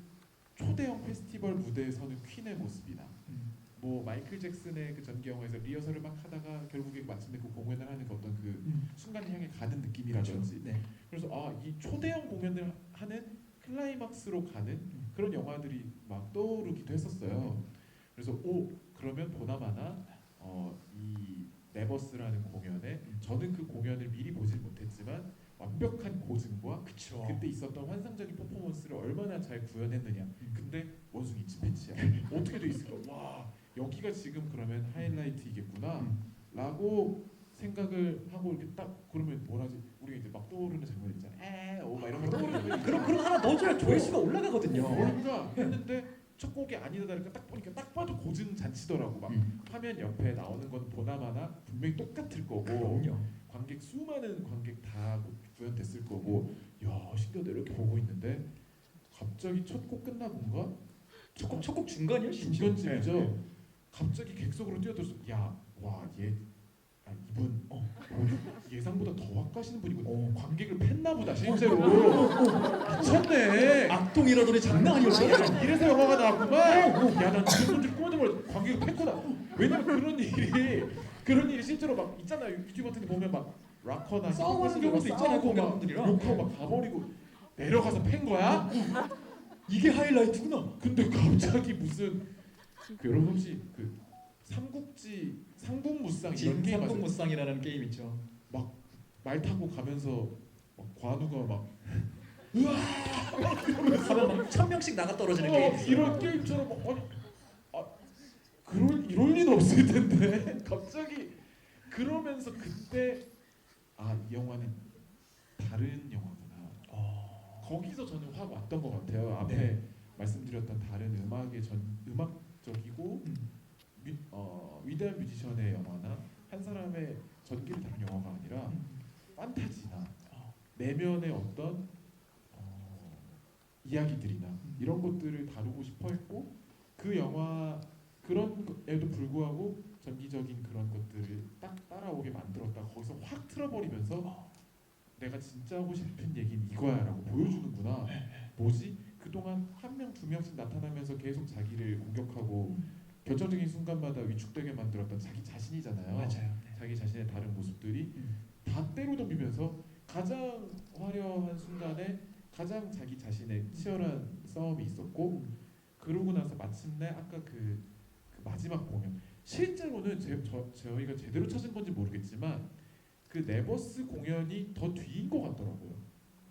초대형 페스티벌 무대에 서는 퀸의 모습이나 뭐 마이클 잭슨의 그 전기 영화에서 리허설을 막 하다가 결국에 마침내 그 공연을 하는 그 어떤 그 순간을 향해 가는 느낌이라든지 네. 그래서 이 초대형 공연을 하는 클라이막스로 가는 그런 영화들이 막 떠오르기도 했었어요. 그래서 그러면 보나마나 이 네버스라는 공연에 저는 그 공연을 미리 보질 못했지만 완벽한 고증과 그쵸. 그때 있었던 환상적인 퍼포먼스를 얼마나 잘 구현했느냐. 근데 원숭이 찐패치야. 어떻게 돼 있을까? 와 여기가 지금 그러면 하이라이트이겠구나 라고 생각을 하고 이렇게 딱 그러면 뭐라지 우리가 이제 막 떠오르는 장면 있잖아. 막 이런 거 떠오르는 그럼 하나 넣어줘야 조회수가 올라가거든요. 뭔가 했는데 첫 곡이 아니다 다르니까 딱 보니까 딱 봐도 고증 잔치더라고. 막 화면 옆에 나오는 건 보나마나 분명히 똑같을 거고 그럼요. 관객 수많은 관객 다 구현됐을 거고 야 신기하다 이렇게 보고 있는데 갑자기 첫 곡 끝나본가? 첫 곡 중간이요? 중간쯤이죠. 네. 갑자기 객석으로 뛰어들어서 야와얘 이분 예상보다 더 확가시는 분이고 관객을 팼나 보다 실제로 미쳤네. 악동이라더니 장난 아니었어. 이래서 영화가 나왔구만. 야난 이런 분들 꿈에도 몰라 관객을 팼구나. 왜냐면 그런 일이 실제로 막 있잖아요. 유튜브 같은 데 보면 막 락커나 싸움하는 경우도 있잖아요, 공연분들이랑. 욕하고 막 가버리고 내려가서 팬 거야? 이게 하이라이트구나. 근데 갑자기 무슨 여러분 혹시 그 삼국지 상국무쌍 이런 게임 아세요? 진삼국무쌍이라는 게임 있죠. 말 타고 가면서 막 관우가 막 하면 막 1000명씩 나가 떨어지는 게임 있어요. 이런 게임처럼 이럴 리는 없을 텐데 갑자기 그러면서 그때 이 영화는 다른 영화구나. 거기서 저는 확 왔던 것 같아요. 앞에 네. 말씀드렸던 다른 음악적이고 위대한 뮤지션의 영화나 한 사람의 전기를 다룬 영화가 아니라 판타지나 내면의 어떤 이야기들이나 이런 것들을 다루고 싶어 했고 그 영화 그런 에도 불구하고 전기적인 그런 것들을 딱 따라오게 만들었다 거기서 확 틀어버리면서 내가 진짜 하고 싶은 얘기는 이거야라고 보여주는구나. 뭐지? 그동안 한 명 두 명씩 나타나면서 계속 자기를 공격하고 결정적인 순간마다 위축되게 만들었던 자기 자신이잖아요. 맞아요. 자기 자신의 다른 모습들이 다 때로 덤비면서 가장 화려한 순간에 가장 자기 자신의 치열한 싸움이 있었고 그러고 나서 마침내 아까 그 마지막 공연 실제로는 저희가 제대로 찾은 건지 모르겠지만 그 네버스 공연이 더 뒤인 것 같더라고요.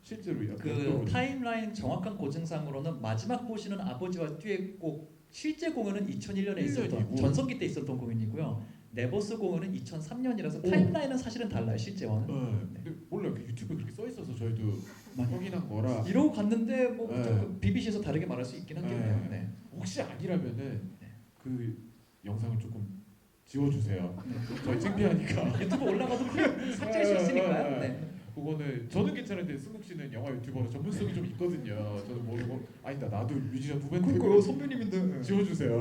실제로 그 타임라인 정확한 고증상으로는 마지막 보시는 아버지와 듀엣곡 실제 공연은 2001년에 있었던 1년이고. 전성기 때 있었던 공연이고요. 네버스 공연은 2003년이라서 오. 타임라인은 사실은 달라요 실제와는. 네. 근데 몰라요. 그 유튜브에 그렇게 써 있어서 저희도 많이 확인한 거라 이러고 갔는데 뭐 네. 좀 BBC에서 다르게 말할 수 있긴 하겠네요. 네. 네. 혹시 아니라면은 네. 그 영상을 조금 지워주세요. 네. 저희 창피하니까. 유튜브 올라가도 그냥 삭제할 수 있으니까요. 네. 그거는 저는 괜찮은데 승국 씨는 영화 유튜버로 전문성이 좀 있거든요. 저는 모르고 아니다 나도 뮤지션 후배인데 선배님인데. 지워주세요.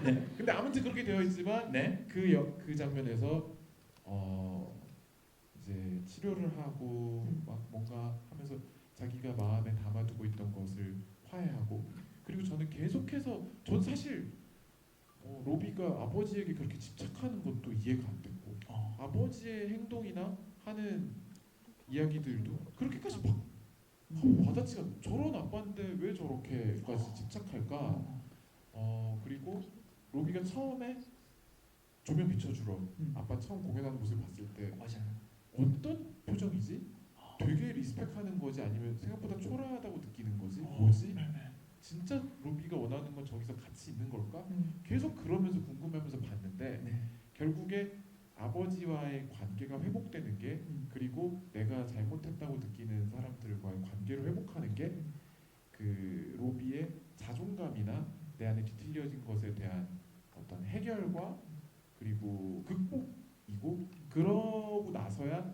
네. 근데 아무튼 그렇게 되어 있지만 네. 그 장면에서 이제 치료를 하고 막 뭔가 하면서 자기가 마음에 담아두고 있던 것을 화해하고 그리고 저는 계속해서 전 사실 로비가 아버지에게 그렇게 집착하는 것도 이해가 안 됐고 아버지의 행동이나 하는 이야기들도 그렇게까지 막 와닿지가 않아요. 저런 아빠인데 왜 저렇게까지 집착할까? 그리고 로비가 처음에 조명 비춰주러 아빠 처음 공연하는 모습을 봤을 때 맞아요. 어떤 표정이지? 되게 리스펙하는 거지 아니면 생각보다 초라하다고 느끼는 거지? 뭐지? 진짜 로비가 원하는 건 저기서 같이 있는 걸까? 계속 그러면서 궁금해하면서 봤는데 네. 결국에 아버지와의 관계가 회복되는 게 그리고 내가 잘못했다고 느끼는 사람들과의 관계를 회복하는 게 그 로비의 자존감이나 내 안에 뒤틀려진 것에 대한 어떤 해결과 그리고 극복이고 그러고 나서야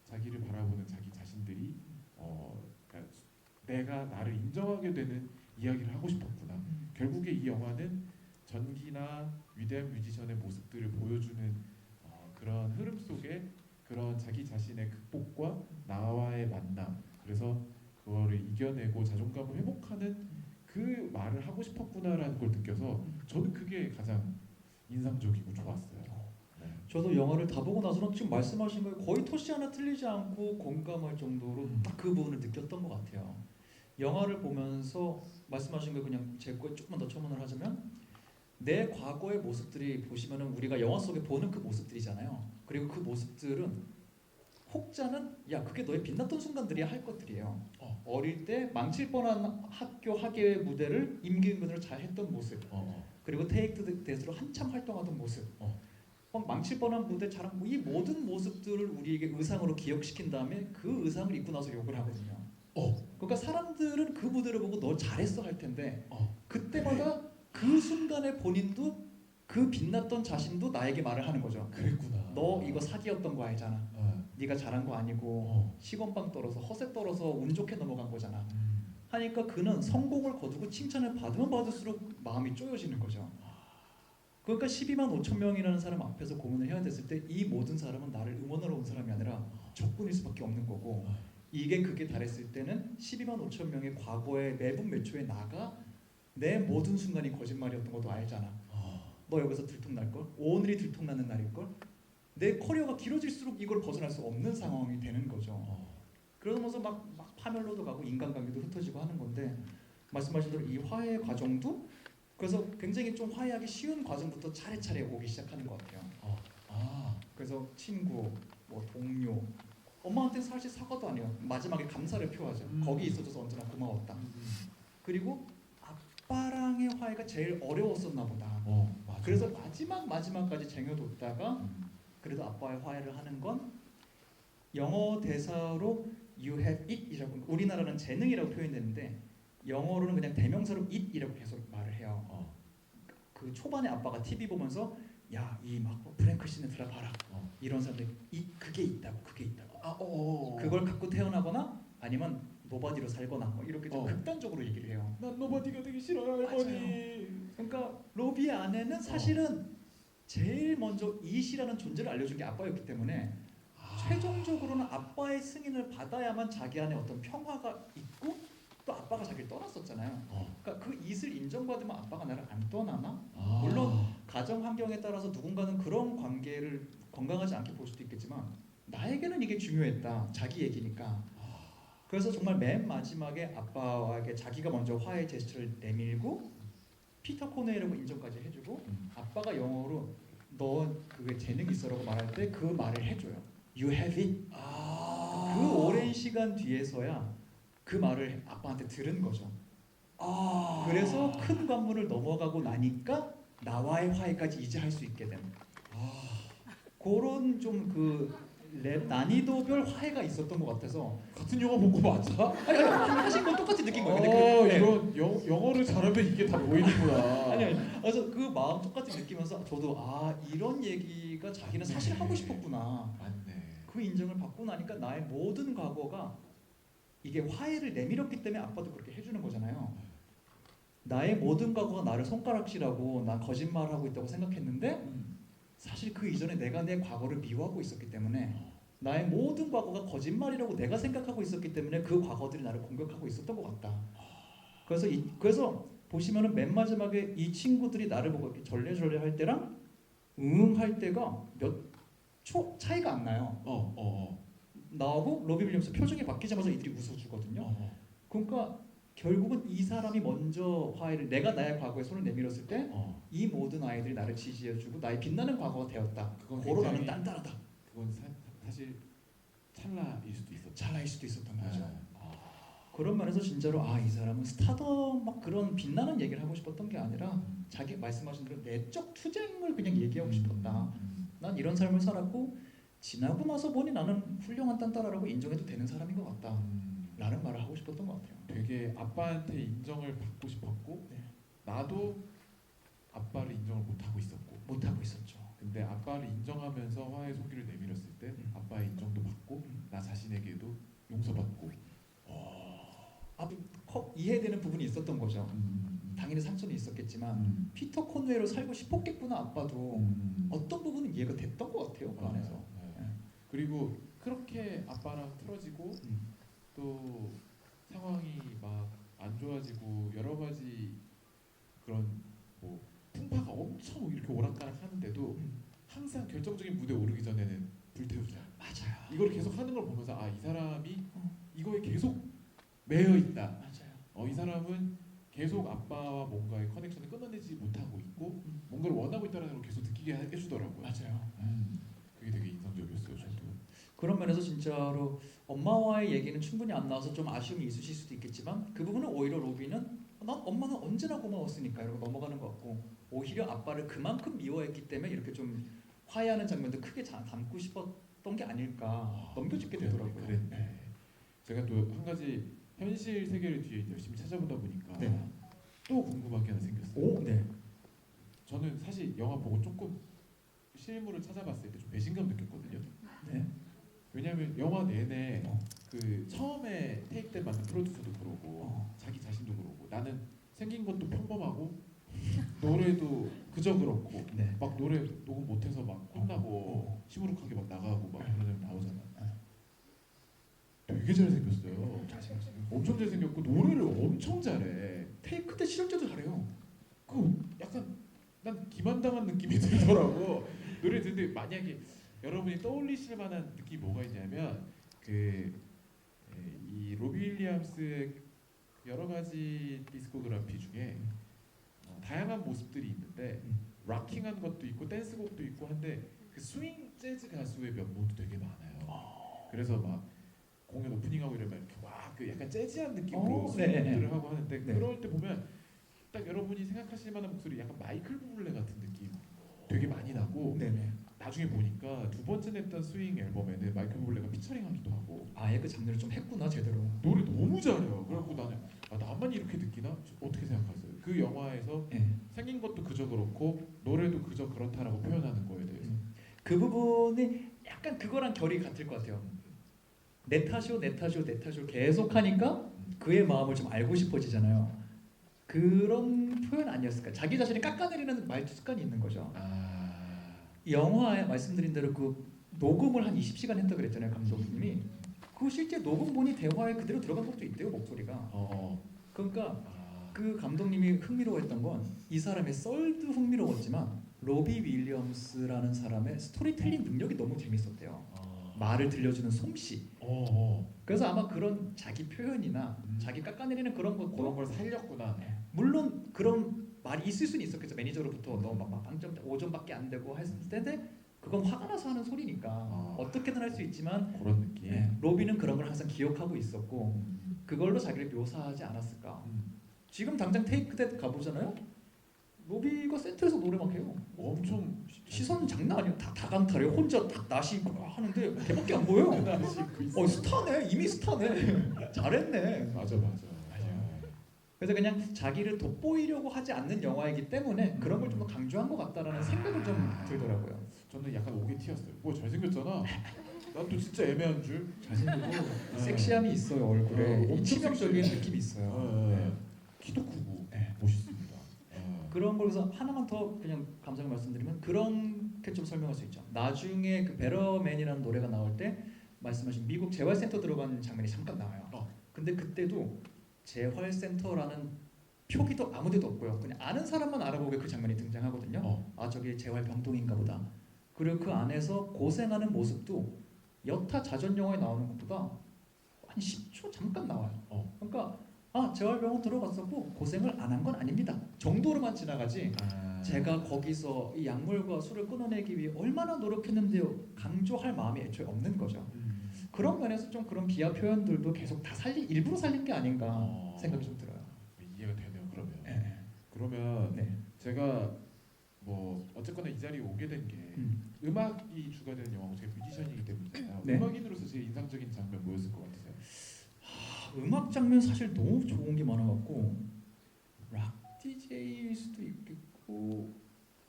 자기를 바라보는 자기 자신들이 그러니까 내가 나를 인정하게 되는 이야기를 하고 싶었구나. 결국에 이 영화는 전기나 위대한 뮤지션의 모습들을 보여주는 그런 흐름 속에 그런 자기 자신의 극복과 나와의 만남 그래서 그거를 이겨내고 자존감을 회복하는 그 말을 하고 싶었구나라는 걸 느껴서 저는 그게 가장 인상적이고 좋았어요. 네. 저도 영화를 다 보고 나서는 지금 말씀하신 거에 거의 토시 하나 틀리지 않고 공감할 정도로 딱 그 부분을 느꼈던 것 같아요. 영화를 보면서 말씀하신 거 그냥 제 거에 조금만 더 첨언을 하자면 내 과거의 모습들이 보시면은 우리가 영화 속에 보는 그 모습들이잖아요. 그리고 그 모습들은 혹자는 야 그게 너의 빛났던 순간들이야 할 것들이에요. 어릴 때 망칠 뻔한 학교 학예의 무대를 임기응변으로 잘 했던 모습. 그리고 테이크 대수로 한참 활동하던 모습. 막 망칠 뻔한 무대 자랑 이 모든 모습들을 우리에게 의상으로 기억시킨 다음에 그 의상을 입고 나서 욕을 하거든요. 그러니까 사람들은 그 무대를 보고 너 잘했어 할 텐데 그때마다 그 순간에 본인도 그 빛났던 자신도 나에게 말을 하는 거죠. 그랬구나. 너 이거 사기였던 거 알잖아. 네가 잘한 거 아니고 시건빵 떨어서 허세 떨어서 운 좋게 넘어간 거잖아. 하니까 그는 성공을 거두고 칭찬을 받으면 받을수록 마음이 쪼여지는 거죠. 그러니까 12만 5천 명이라는 사람 앞에서 공연을 해야 됐을 때 이 모든 사람은 나를 응원하러 온 사람이 아니라 적군일 수밖에 없는 거고 이게 그게 달했을 때는 12만 5천 명의 과거에 매분 몇 초에 나가 내 모든 순간이 거짓말이었던 것도 알잖아. 너 여기서 들통날걸? 오늘이 들통나는 날일걸? 내 커리어가 길어질수록 이걸 벗어날 수 없는 상황이 되는 거죠. 그러면서 막 파멸로도 가고 인간관계도 흩어지고 하는 건데 말씀하신 대로 이 화해 과정도 그래서 굉장히 좀 화해하기 쉬운 과정부터 차례차례 오기 시작하는 것 같아요. 그래서 친구, 뭐 동료, 엄마한테 사실 사과도 아니에요. 마지막에 감사를 표하죠. 거기 있어줘서 언제나 고마웠다. 그리고 아빠랑의 화해가 제일 어려웠었나 보다. 맞아. 그래서 마지막까지 쟁여뒀다가 그래도 아빠의 화해를 하는 건 영어 대사로 you have it이라고 우리나라는 재능이라고 표현되는데 영어로는 그냥 대명사로 it이라고 계속 말을 해요. 그 초반에 아빠가 TV 보면서 야 이 막 프랭크 시네트라 봐라 이런 사람들 그게 있다고 그걸 갖고 태어나거나 아니면 노바디로 살거나 뭐 이렇게 좀 극단적으로 얘기를 해요. 난 노바디가 되게 싫어요 할머니. 그러니까 로비의 아내는 사실은 제일 먼저 이시라는 존재를 알려준 게 아빠였기 때문에 최종적으로는 아빠의 승인을 받아야만 자기 안에 어떤 평화가 있고 또 아빠가 자기를 떠났었잖아요. 그러니까 그 이을 인정받으면 아빠가 나를 안 떠나나? 물론 가정 환경에 따라서 누군가는 그런 관계를 건강하지 않게 볼 수도 있겠지만 나에게는 이게 중요했다. 자기 얘기니까. 그래서 정말 맨 마지막에 아빠에게 자기가 먼저 화해 제스처를 내밀고 피터 코네이라고 인정까지 해주고 아빠가 영어로 너 그게 재능 있어라고 말할 때 그 말을 해줘요. You have it. 그 오랜 시간 뒤에서야 그 말을 아빠한테 들은 거죠. 그래서 큰 관문을 넘어가고 나니까 나와의 화해까지 이제 할 수 있게 된 그런 좀 그 난이도별 화해가 있었던 것 같아서 같은 영화 본 거 맞아? 아니 하신 건 똑같이 느낀 거예요. 근데 네. 이런 영어를 잘하면 이게 다 보이는구나. 아니 그래서 그 마음 똑같이 느끼면서 저도 이런 얘기가 자기는 사실 하고 싶었구나. 맞네. 그 인정을 받고 나니까 나의 모든 과거가 이게 화해를 내밀었기 때문에 아빠도 그렇게 해주는 거잖아요. 나의 모든 과거가 나를 손가락질하고 나 거짓말하고 있다고 생각했는데 사실 그 이전에 내가 내 과거를 미워하고 있었기 때문에 나의 모든 과거가 거짓말이라고 내가 생각하고 있었기 때문에 그 과거들이 나를 공격하고 있었던 것 같다. 그래서 보시면은 맨 마지막에 이 친구들이 나를 보고 이렇게 절레절레 할 때랑 할 때가 몇 초 차이가 안 나요. 나하고 로비 윌리엄스 표정이 바뀌자마자 이들이 웃어주거든요. 그러니까 결국은 이 사람이 먼저 화해를 내가 나의 과거에 손을 내밀었을 때 이 모든 아이들이 나를 지지해주고 나의 빛나는 과거가 되었다. 그건 고로 나는 굉장히- 딴따라다. 그건 사실 찰나일 수도 있었죠. 찰나일 수도 있었던 거죠. 네. 그런 면에서 진짜로 이 사람은 스타덤 막 그런 빛나는 얘기를 하고 싶었던 게 아니라 자기 말씀하신 대로 내적 투쟁을 그냥 얘기하고 싶었다. 난 이런 삶을 살았고 지나고 나서 보니 나는 훌륭한 딴따라라고 인정해도 되는 사람인 것 같다. 라는 말을 하고 싶었던 것 같아요. 되게 아빠한테 인정을 받고 싶었고 네. 나도 아빠를 인정을 못 하고 있었고 못하고 있었죠. 근데 아빠를 인정하면서 화해 손길을 내밀었을 때 아빠의 인정도 받고 나 자신에게도 용서받고 이해되는 부분이 있었던 거죠. 당연히 상처는 있었겠지만 피터 콘웨이로 살고 싶었겠구나 아빠도 어떤 부분은 이해가 됐던 것 같아요. 그 안에서. 네. 그리고 그렇게 아빠랑 틀어지고 또 상황이 막 안 좋아지고 여러 가지 그런 뭐 풍파가 엄청 이렇게 오락가락 하는데도 항상 결정적인 무대에 오르기 전에는 불태우자. 맞아요. 이걸 계속 하는 걸 보면서 이 사람이 이거에 계속 매여 있다. 맞아요. 이 사람은 계속 아빠와 뭔가의 커넥션을 끊어내지 못하고 있고 뭔가를 원하고 있다는 걸 계속 느끼게 해주더라고요. 맞아요. 그게 되게 인상적이었어요. 저도. 그런 면에서 진짜로 엄마와의 얘기는 충분히 안 나와서 좀 아쉬움이 있으실 수도 있겠지만 그 부분은 오히려 로비는 난 엄마는 언제나 고마웠으니까 이러고 넘어가는 것 같고 오히려 아빠를 그만큼 미워했기 때문에 이렇게 좀 화해하는 장면도 크게 담고 싶었던 게 아닐까 넘겨짓게 되더라고요. 그랬네. 제가 또 한 가지 현실 세계를 뒤에 열심히 찾아보다 보니까 네. 또 궁금한 게 하나 생겼어요. 오, 네. 저는 사실 영화 보고 조금 실물을 찾아봤을 때 좀 배신감 느꼈거든요. 네. 왜냐하면 영화 내내 어. 그 처음에 테이크때 만든 프로듀서도 그러고 자기 자신도 그러고 나는 생긴 것도 평범하고 노래도 그저 그렇고 네. 막 노래 녹음 못해서 막 혼나고 시무룩하게 막 나가고 막 그런 애 나오잖아. 되게 잘생겼어요. 잘생겼어요. 엄청 잘생겼고 노래를 엄청 잘해. 테이크 때 실력자도 잘해요. 그 약간 난 기만당한 느낌이 들더라고. 노래 듣는데 만약에 여러분이 떠올리실 만한 느낌이 뭐가 있냐면 이 로비 윌리엄스의 여러 가지 디스코그래피 중에 다양한 모습들이 있는데 락킹한 것도 있고 댄스곡도 있고 한데 그 스윙 재즈 가수의 면모도 되게 많아요. 그래서 막 공연 오프닝하고 이러면 이렇게 막그 약간 재즈한 느낌으로 스윙들을 하고 하는데 그럴 때 보면 딱 여러분이 생각하실 만한 목소리 약간 마이클 부블레 같은 느낌 되게 많이 나고 네네. 나중에 보니까 두 번째 냈던 스윙 앨범에는 마이클 부블레가 피처링하기도 하고 아예 그 장르를 좀 했구나 제대로. 노래 너무 잘해요. 그래갖고 나는 나만 이렇게 느끼나? 어떻게 생각하세요? 그 영화에서 네. 생긴 것도 그저 그렇고 노래도 그저 그렇다라고 표현하는 거에 대해서 그 부분이 약간 그거랑 결이 같을 것 같아요. 내 탓이오 계속 하니까 그의 마음을 좀 알고 싶어지잖아요. 그런 표현 아니었을까? 자기 자신을 깎아내리는 말투 습관이 있는 거죠. 이 영화에 말씀드린 대로 그 녹음을 한 20시간 했다 그랬잖아요, 감독님이. 그 실제 녹음본이 대화에 그대로 들어간 것도 있대요, 목소리가. 그러니까 그 감독님이 흥미로워했던 건 이 사람의 썰도 흥미로웠지만 로비 윌리엄스라는 사람의 스토리텔링 능력이 너무 재밌었대요. 말을 들려주는 솜씨. 그래서 아마 그런 자기 표현이나 자기 깎아내리는 그런 것도 그런 걸 살렸구나. 물론 그런 말이 있을 수는 있었겠죠. 매니저로부터 너 막 빵점 5점밖에 안 되고 했을 텐데 그건 화가 나서 하는 소리니까 어떻게든 할 수 있지만 그런 느낌. 로비는 그런 걸 항상 기억하고 있었고 그걸로 자기를 묘사하지 않았을까. 지금 당장 테이크댓 가보잖아요. 로비가 세트에서 노래 막 해요. 엄청 시선 장난 아니에요. 다 다강탈해요. 혼자 딱 나시 입고 하는데 걔밖에 안 보여. 스타네. 이미 스타네. 잘했네. 맞아. 그래서 그냥 자기를 돋보이려고 하지 않는 영화이기 때문에 그런 걸 좀 더 강조한 것 같다라는 생각은 좀 들더라고요. 저는 약간 오게 튀었어요. 뭐 잘생겼잖아. 난 또 진짜 애매한 줄. 잘생기고 섹시함이 있어요 얼굴에. 엄청 이 치명적인 섹시해. 느낌이 있어요. 네. 키도 크고 멋있습니다. 그런 걸서 하나만 더 그냥 감상을 말씀드리면 그렇게 좀 설명할 수 있죠. 나중에 그 베러맨이라는 노래가 나올 때 말씀하신 미국 재활센터 들어간 장면이 잠깐 나와요. 근데 그때도 재활센터라는 표기도 아무데도 없고요. 그냥 아는 사람만 알아보게 그 장면이 등장하거든요. 아 저기 재활병동인가 보다. 그리고 그 안에서 고생하는 모습도 여타 자전 영화에 나오는 것보다 한 10초 잠깐 나와요. 그러니까 아 재활병원 들어갔었고 고생을 안 한 건 아닙니다. 정도로만 지나가지. 제가 거기서 이 약물과 술을 끊어내기 위해 얼마나 노력했는데요. 강조할 마음이 애초에 없는 거죠. 그런 면에서 좀 그런 비하 표현들도 계속 다 일부러 살린 게 아닌가 생각이 좀 들어요. 이해가 되네요. 그러면 네. 네. 제가 뭐 어쨌거나 이 자리에 오게 된 게 음악이 주가 되는 영화고 제가 뮤지션이기 때문이잖아요. 네. 음악인으로서 제일 인상적인 장면 뭐였을 것 같으세요? 음악 장면 사실 너무 좋은 게 많아갖고 락 DJ일 수도 있겠고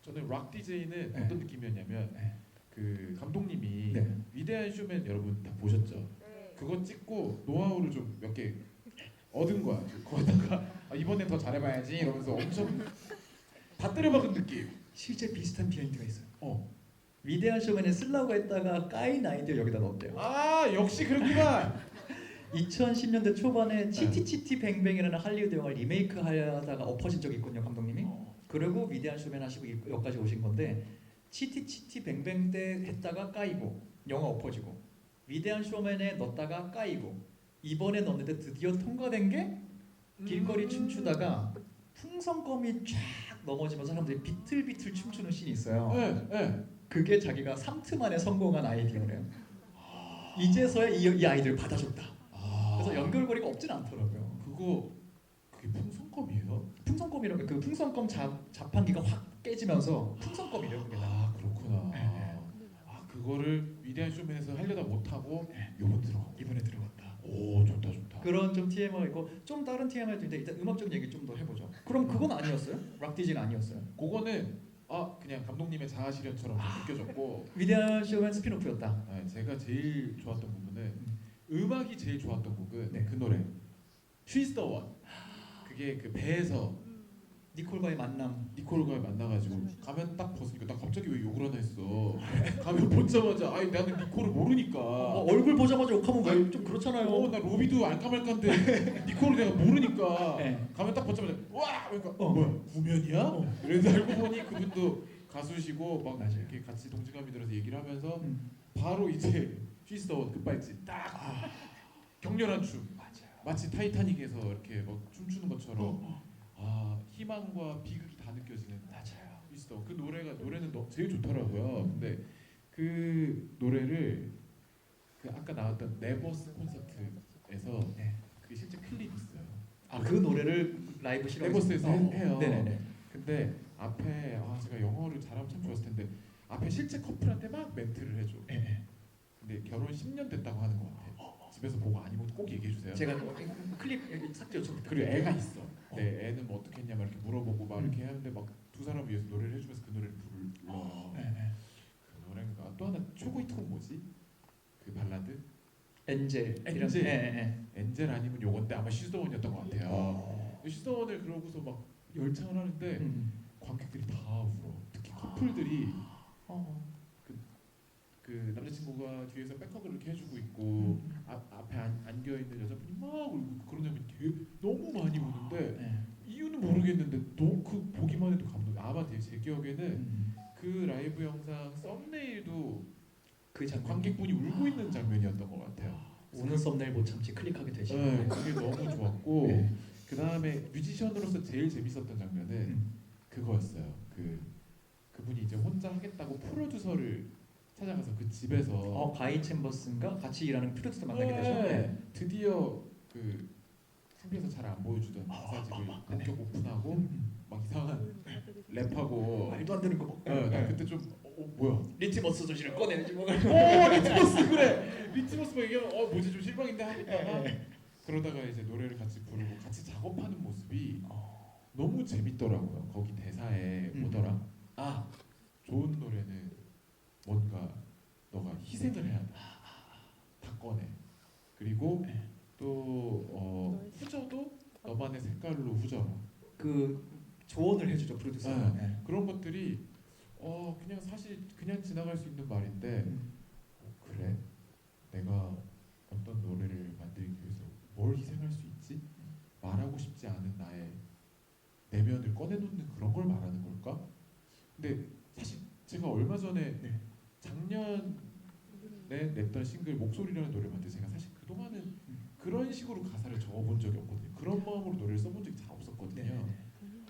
저는 락 DJ는 네. 어떤 느낌이었냐면 그 감독님이 네. 위대한 쇼맨 여러분 다 보셨죠? 그거 찍고 노하우를 좀 몇 개 얻은 거야. 거기다가 이번엔 더 잘해봐야지 이러면서 엄청 다 때려박은 느낌. 실제 비슷한 비하인드가 있어요. 위대한 쇼맨에 쓰려고 했다가 까인 아이디어 여기다 넣었대요. 역시 그렇구만. 2010년대 초반에 치티치티 뱅뱅이라는 할리우드 영화 리메이크 하다가 엎어진 적이 있거든요 감독님이. 그리고 위대한 쇼맨 하시고 여기까지 오신 건데 치티치티 뱅뱅 때 했다가 까이고 영화 엎어지고 위대한 쇼맨에 넣었다가 까이고 이번에 넣었는데 드디어 통과된 게 길거리 춤추다가 풍선껌이 쫙 넘어지면서 사람들이 비틀비틀 춤추는 씬이 있어요. 그게 자기가 3트 만에 성공한 아이디어래요. 이제서야 이 아이디어를 받아줬다. 그래서 연결고리가 없진 않더라고요. 그게 풍선껌이에요? 풍선껌이라고 그 풍선껌 자판기가 확 깨지면서 풍선껌이래요 그게. 그렇구나. 그거를 위대한 쇼맨에서 하려다 못하고 이번에 들어갔다. 오 좋다. 그런 좀 TMI 있고 좀 다른 TMI도 있는데 일단 음악적인 얘기 좀 더 해보죠. 그럼 그건 아니었어요? 락 DJ는 아니었어요? 그거는 그냥 감독님의 자아 실현처럼 좀 느껴졌고 위대한 쇼맨 스피노프였다. 제가 제일 좋았던 부분은 음악이 제일 좋았던 곡은 그 노래 She's the One. 그게 그 배에서 니콜과의 만남. 니콜과 만나가지고 가면 딱 벗으니까 나 갑자기 왜 욕을 하나 했어. 가면 보자마자 나는 니콜을 모르니까. 얼굴 보자마자 욕하면 왜 좀 그렇잖아요. 나 로비도 알까 말까인데 니콜을 내가 모르니까. 네. 가면 딱 보자마자 와 그러니까 뭐야 구면이야? 이래서 알고 보니 그분도 가수시고 막 맞아요. 이렇게 같이 동질감이 들어서 얘기를 하면서 바로 이제 She's the One 끝발지 딱 격렬한 춤. 마치 타이타닉에서 이렇게 막 춤추는 것처럼 희망과 비극이 다 느껴지는. 있어. 그 노래는 제일 좋더라고요. 근데 그 노래를 그 아까 나왔던 네버스 콘서트에서 그게 실제 클립이 있어요. 그 노래를 라이브 실험. 네버스에서 해요. 네네네. 근데 앞에 제가 영어를 잘하면 참 좋았을 텐데 앞에 실제 커플한테 막 멘트를 해줘. 근데 결혼 10년 됐다고 하는 것 같아. 집에서 보고 아니면 꼭 얘기해 주세요. 제가 클립 삭제 요청. 그리고 애가 있어. 애는 뭐 어떻게 했냐 막 이렇게 물어보고 막 이렇게 하는데 막 두 사람 위해서 노래를 해주면서 그 노래를 불러. 그 노래인가 또 하나 최고 히트곡 뭐지? 그 발라드? 엔젤. 엔젤 아니면 요건데 아마 시스더원이었던 것 같아요. 시스더원을 그러고서 막 열창을 하는데 관객들이 다 울어. 특히 커플들이 그 남자친구가 뒤에서 백허그를 이렇게 해주고 있고 앞에 안겨 있는 여자분이 막 울고 그런 장면이 너무 많이 우는데 이유는 모르겠는데 그 보기만 해도 감동. 아마 제 기억에는 그 라이브 영상 썸네일도 그 관객분이 울고 있는 장면이었던 것 같아요. 우는 썸네일 못 참지 클릭하게 되시고. 그게 너무 좋았고 그 다음에 뮤지션으로서 제일 재밌었던 장면은 그거였어요. 그분이 이제 혼자 하겠다고 프로듀서를 찾아가서 그 집에서 가이 챔버스인가 같이 일하는 프로듀서 만나게 되죠. 네, 드디어 그 TV에서 잘 안 보여주던 기사집을 본격 오픈하고 막 이상한 랩하고 말도 안 되는 거. 나 그때 좀 뭐야 리트머스 소식을 꺼내는지 뭐. 리트머스 그래 리트머스 막 얘기하면 뭐지 좀 실망인데 하고 있다가 그러다가 이제 노래를 같이 부르고 같이 작업하는 모습이 너무 재밌더라고요. 거기 대사에 뭐더라 좋은 노래는 뭔가 너가 희생을 해야 돼. 다 꺼내. 그리고 또 후져도 너만의 색깔로 후져라. 그 조언을 해주죠 프로듀서. 그런 것들이 그냥 사실 그냥 지나갈 수 있는 말인데 그래 내가 어떤 노래를 만들기 위해서 뭘 희생할 수 있지? 말하고 싶지 않은 나의 내면을 꺼내놓는 그런 걸 말하는 걸까? 근데 사실 제가 얼마 전에 작년에 냈던 싱글 목소리라는 노래를 만들 때 제가 사실 그동안은 그런 식으로 가사를 적어본 적이 없거든요. 그런 마음으로 노래를 써본 적이 잘 없었거든요.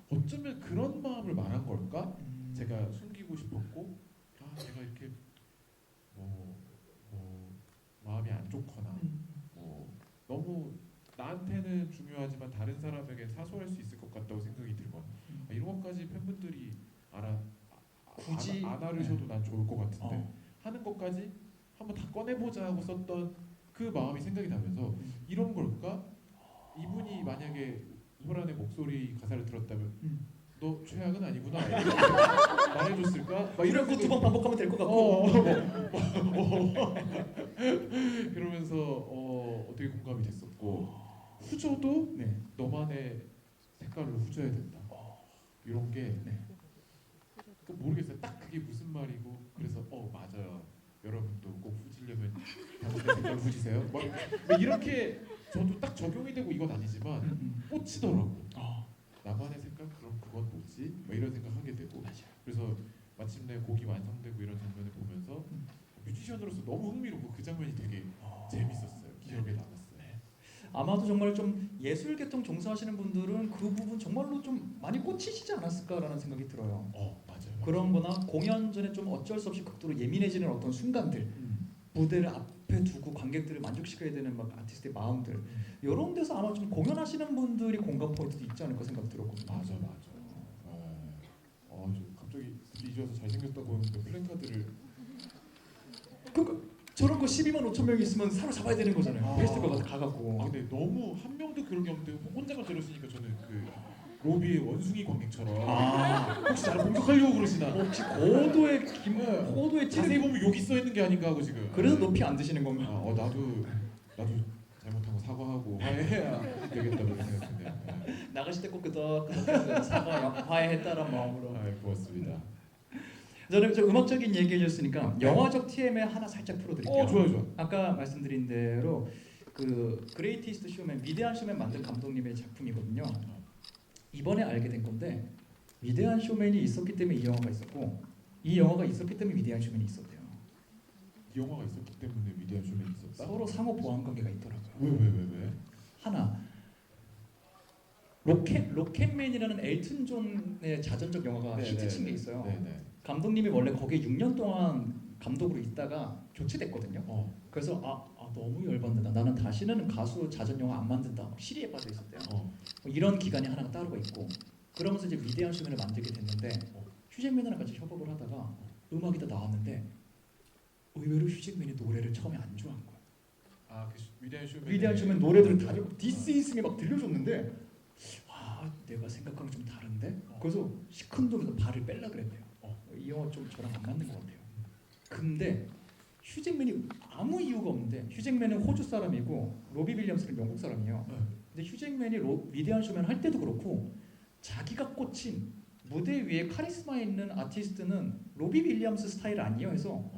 어쩌면 그런 마음을 말한 걸까? 제가 숨기고 싶었고 내가 이렇게 뭐 마음이 안 좋거나 너무 나한테는 중요하지만 다른 사람에게 사소할 수 있을 것 같다고 생각이 들거나 이런 것까지 팬분들이 굳이 안 알으셔도 난 좋을 것 같은데 하는 것까지 한번 다 꺼내보자 하고 썼던 그 마음이 생각이 나면서 이런 걸까? 이분이 만약에 소란의 목소리 가사를 들었다면 너 최악은 아니구나 말해줬을까? 막 이런 거 두 번 반복하면 될 것 같고. 그러면서 어떻게 공감이 됐었고 후져도 너만의 색깔로 후져야 된다. 이런 게 모르겠어요. 딱 그게 무슨 말이고 그래서 맞아요. 여러분도 꼭 후지려면 당신의 색깔로 후지세요. 뭐 이렇게 저도 딱 적용이 되고 이건 아니지만 꽂히더라고. 나만의 색깔? 그럼 그건 뭐지? 막 이런 생각하게 되고 그래서 마침내 곡이 완성되고 이런 장면을 보면서 뮤지션으로서 너무 흥미롭고 그 장면이 되게 재밌었어요. 기억에 남았어요. 아마도 정말 좀 예술 계통 종사하시는 분들은 그 부분 정말로 좀 많이 꽂히시지 않았을까라는 생각이 들어요. 맞아요. 그런 거나 공연 전에 좀 어쩔 수 없이 극도로 예민해지는 어떤 순간들, 무대를 앞에 두고 관객들을 만족시켜야 되는 막 아티스트의 마음들, 이런 데서 아마 좀 공연하시는 분들이 공감 포인트도 있지 않을까 생각 들었거든요. 맞아. 저 갑자기 이제 와서 잘생겼다고 했는데 플랜카드를 저런 거 12만 5천 명이 있으면 사로잡아야 되는 거잖아요. 페스티벌 가갖고. 근데 너무 한 명도 그런 게 없는데 혼자만 들었으니까 저는 그 로비의 원숭이 관객처럼 혹시 나를 공격하려고 그러시나? 혹시 고도의 고도의 자세히 보면 욕이 써 있는 게 아닌가 하고 지금. 그래서 높이 안 드시는 건가? 나도 잘못한 거 사과하고 화해해야 되겠다고 생각했네요. 나가실 때 꼭 끄덕끄덕 사과 화해했다는 마음으로. 고맙습니다. 저는 좀 음악적인 얘기 해줬으니까 영화적 TMI 하나 살짝 풀어드릴게요. 좋아요. 아까 말씀드린 대로 그 그레이티스트 쇼맨, 위대한 쇼맨 만든 감독님의 작품이거든요. 이번에 알게 된 건데 위대한 쇼맨이 있었기 때문에 이 영화가 있었고 이 영화가 있었기 때문에 위대한 쇼맨이 있었대요. 이 영화가 있었기 때문에 위대한 쇼맨이 있었다? 서로 상호 보완 관계가 있더라고요. 왜? 하나 로켓맨이라는 엘튼 존의 자전적 영화가 히트친 게 있어요. 감독님이 원래 거기에 6년 동안 감독으로 있다가 교체됐거든요. 그래서 너무 열받는다. 나는 다시는 가수 자전 영화 안 만든다. 시리에 빠져 있었대요. 이런 기간이 하나가 따로 있고 그러면서 이제 위대한 쇼맨을 만들게 됐는데 휴잭맨이랑 같이 협업을 하다가 음악이 다 나왔는데 의외로 휴잭맨이 노래를 처음에 안 좋아한 거야. 그 위대한 쇼맨 노래들을 다 This Is Me 막 들려줬는데 내가 생각한 게 좀 다른데? 그래서 시큰둥해서 발을 뺄라 그랬대요. 이 영화 좀 저랑 안 맞는 것 같아요. 근데 휴잭맨이 아무 이유가 없는데 휴잭맨은 호주 사람이고 로비 윌리엄스는 영국 사람이에요. 근데 휴잭맨이 위대한 쇼맨 할 때도 그렇고 자기가 꽂힌 무대 위에 카리스마 있는 아티스트는 로비 윌리엄스 스타일 아니에요. 해서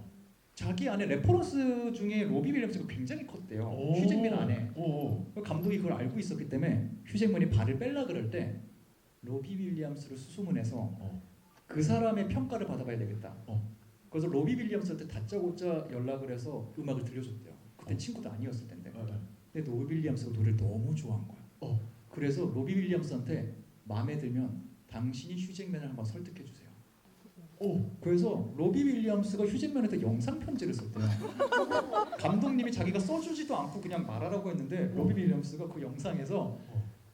자기 안에 레퍼런스 중에 로비 윌리엄스가 굉장히 컸대요. 휴잭맨 안에. 감독이 그걸 알고 있었기 때문에 휴잭맨이 발을 뺄라 그럴 때 로비 윌리엄스를 수소문해서 그 사람의 평가를 받아봐야 되겠다. 그래서 로비 윌리엄스한테 다짜고짜 연락을 해서 음악을 들려줬대요. 그때 친구도 아니었을 텐데. 근데 로비 윌리엄스가 노래를 너무 좋아한 거야. 그래서 로비 윌리엄스한테 마음에 들면 당신이 휴잭맨을 한번 설득해 주세요. 그래서 로비 윌리엄스가 휴잭맨한테 영상 편지를 썼대요. 감독님이 자기가 써주지도 않고 그냥 말하라고 했는데 로비 윌리엄스가 그 영상에서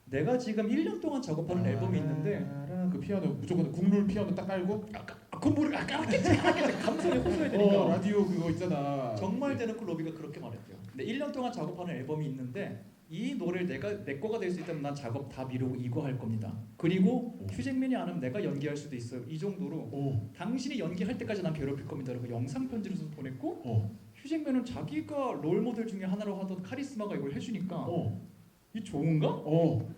내가 지금 1년 동안 작업하는 앨범이 있는데 그 피아노 무조건 국룰 피아노 딱 깔고 그건 모르 깔았겠지 감성에 호소해야 되니까 라디오 그거 있잖아. 정말 대놓고 로비가 그렇게 말했대요. 근데 1년 동안 작업하는 앨범이 있는데 이 노래를 내 거가 될 수 있다면 난 작업 다 미루고 이거 할 겁니다. 그리고 휴잭맨이 안 하면 내가 연기할 수도 있어요. 이 정도로 당신이 연기할 때까지 난 괴롭힐 겁니다. 그리고 영상 편지를 써서 보냈고 휴잭맨은 자기가 롤 모델 중에 하나로 하던 카리스마가 이걸 해주니까 이 좋은가?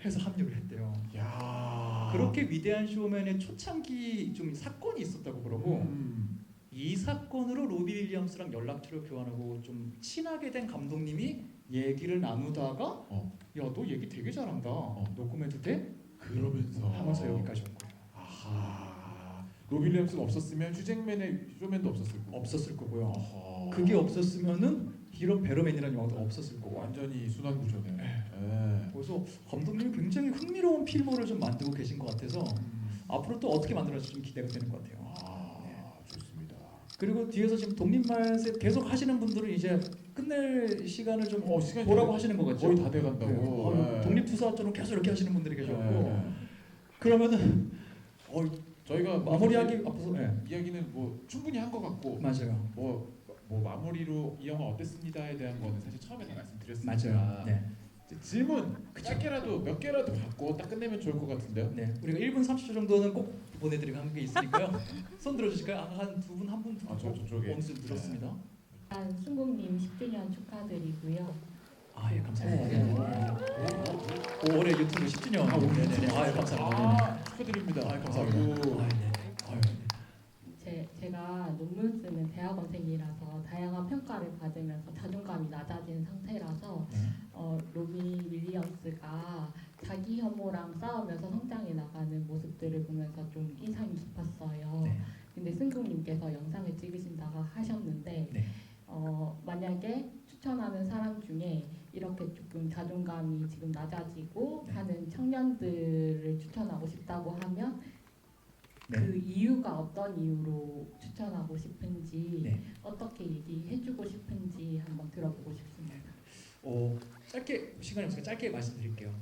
해서 합류를 했대요. 야. 그렇게 위대한 쇼맨의 초창기 좀 사건이 있었다고 그러고 이 사건으로 로비 윌리엄스랑 연락처를 교환하고 좀 친하게 된 감독님이 얘기를 나누다가 야 너 얘기 되게 잘한다. 녹음해도 돼? 그러면서 하면서 여기까지 온 거예요. 아하. 로비 윌리엄스가 없었으면 휴잭맨의 쇼맨도 없었을 거고. 없었을 거고요. 아하. 그게 없었으면은 이런 베러맨이라는 영화도 없었을 거고. 완전히 순환 구조네. 그래서 감독님이 굉장히 흥미로운 필모를 좀 만들고 계신 것 같아서 앞으로 또 어떻게 만들어질지 좀 기대가 되는 것 같아요. 좋습니다. 그리고 뒤에서 지금 독립말세 계속 하시는 분들은 이제 끝낼 시간을 좀 시간이 보라고 하시는 거겠죠. 거의 다 돼간다고. 네. 독립투사처럼 계속 이렇게 하시는 분들이 계셨고 그러면은 저희가 마무리하기 앞서서 이야기는 뭐 충분히 한 것 같고 맞아요. 뭐 마무리로 이 영화 어땠습니다에 대한 거는 사실 처음에 다 말씀드렸으니까 맞아요. 네. 질문 짧게라도 몇 개라도 받고 딱 끝내면 좋을 것 같은데요. 네. 우리가 1분 30초 정도는 꼭 보내드리고 한 게 있으니까요. 손 들어주실까요? 한 두 분, 한 분, 두 분. 저쪽에. 원수 들었습니다. 승국님 10주년 축하드리고요. 예, 감사합니다. 올해 유튜브 10주년. 네네네. 감사합니다. 축하드립니다. 감사합니다. 제가 논문 쓰는 대학원생이라서 다양한 평가를 받으면서 자존감이 낮아진 상태라서 로비 윌리엄스가 자기 혐오랑 싸우면서 성장해 나가는 모습들을 보면서 좀 인상이 깊었어요. 네. 근데 승국님께서 영상을 찍으신다고 하셨는데 네. 만약에 추천하는 사람 중에 이렇게 조금 자존감이 지금 낮아지고 네. 하는 청년들을 추천하고 싶다고 하면 네. 그 이유가 어떤 이유로 추천하고 싶은지 네. 어떻게 얘기해주고 싶은지 한번 들어보고 싶습니다. 짧게 시간이 없으니까 짧게 말씀드릴게요.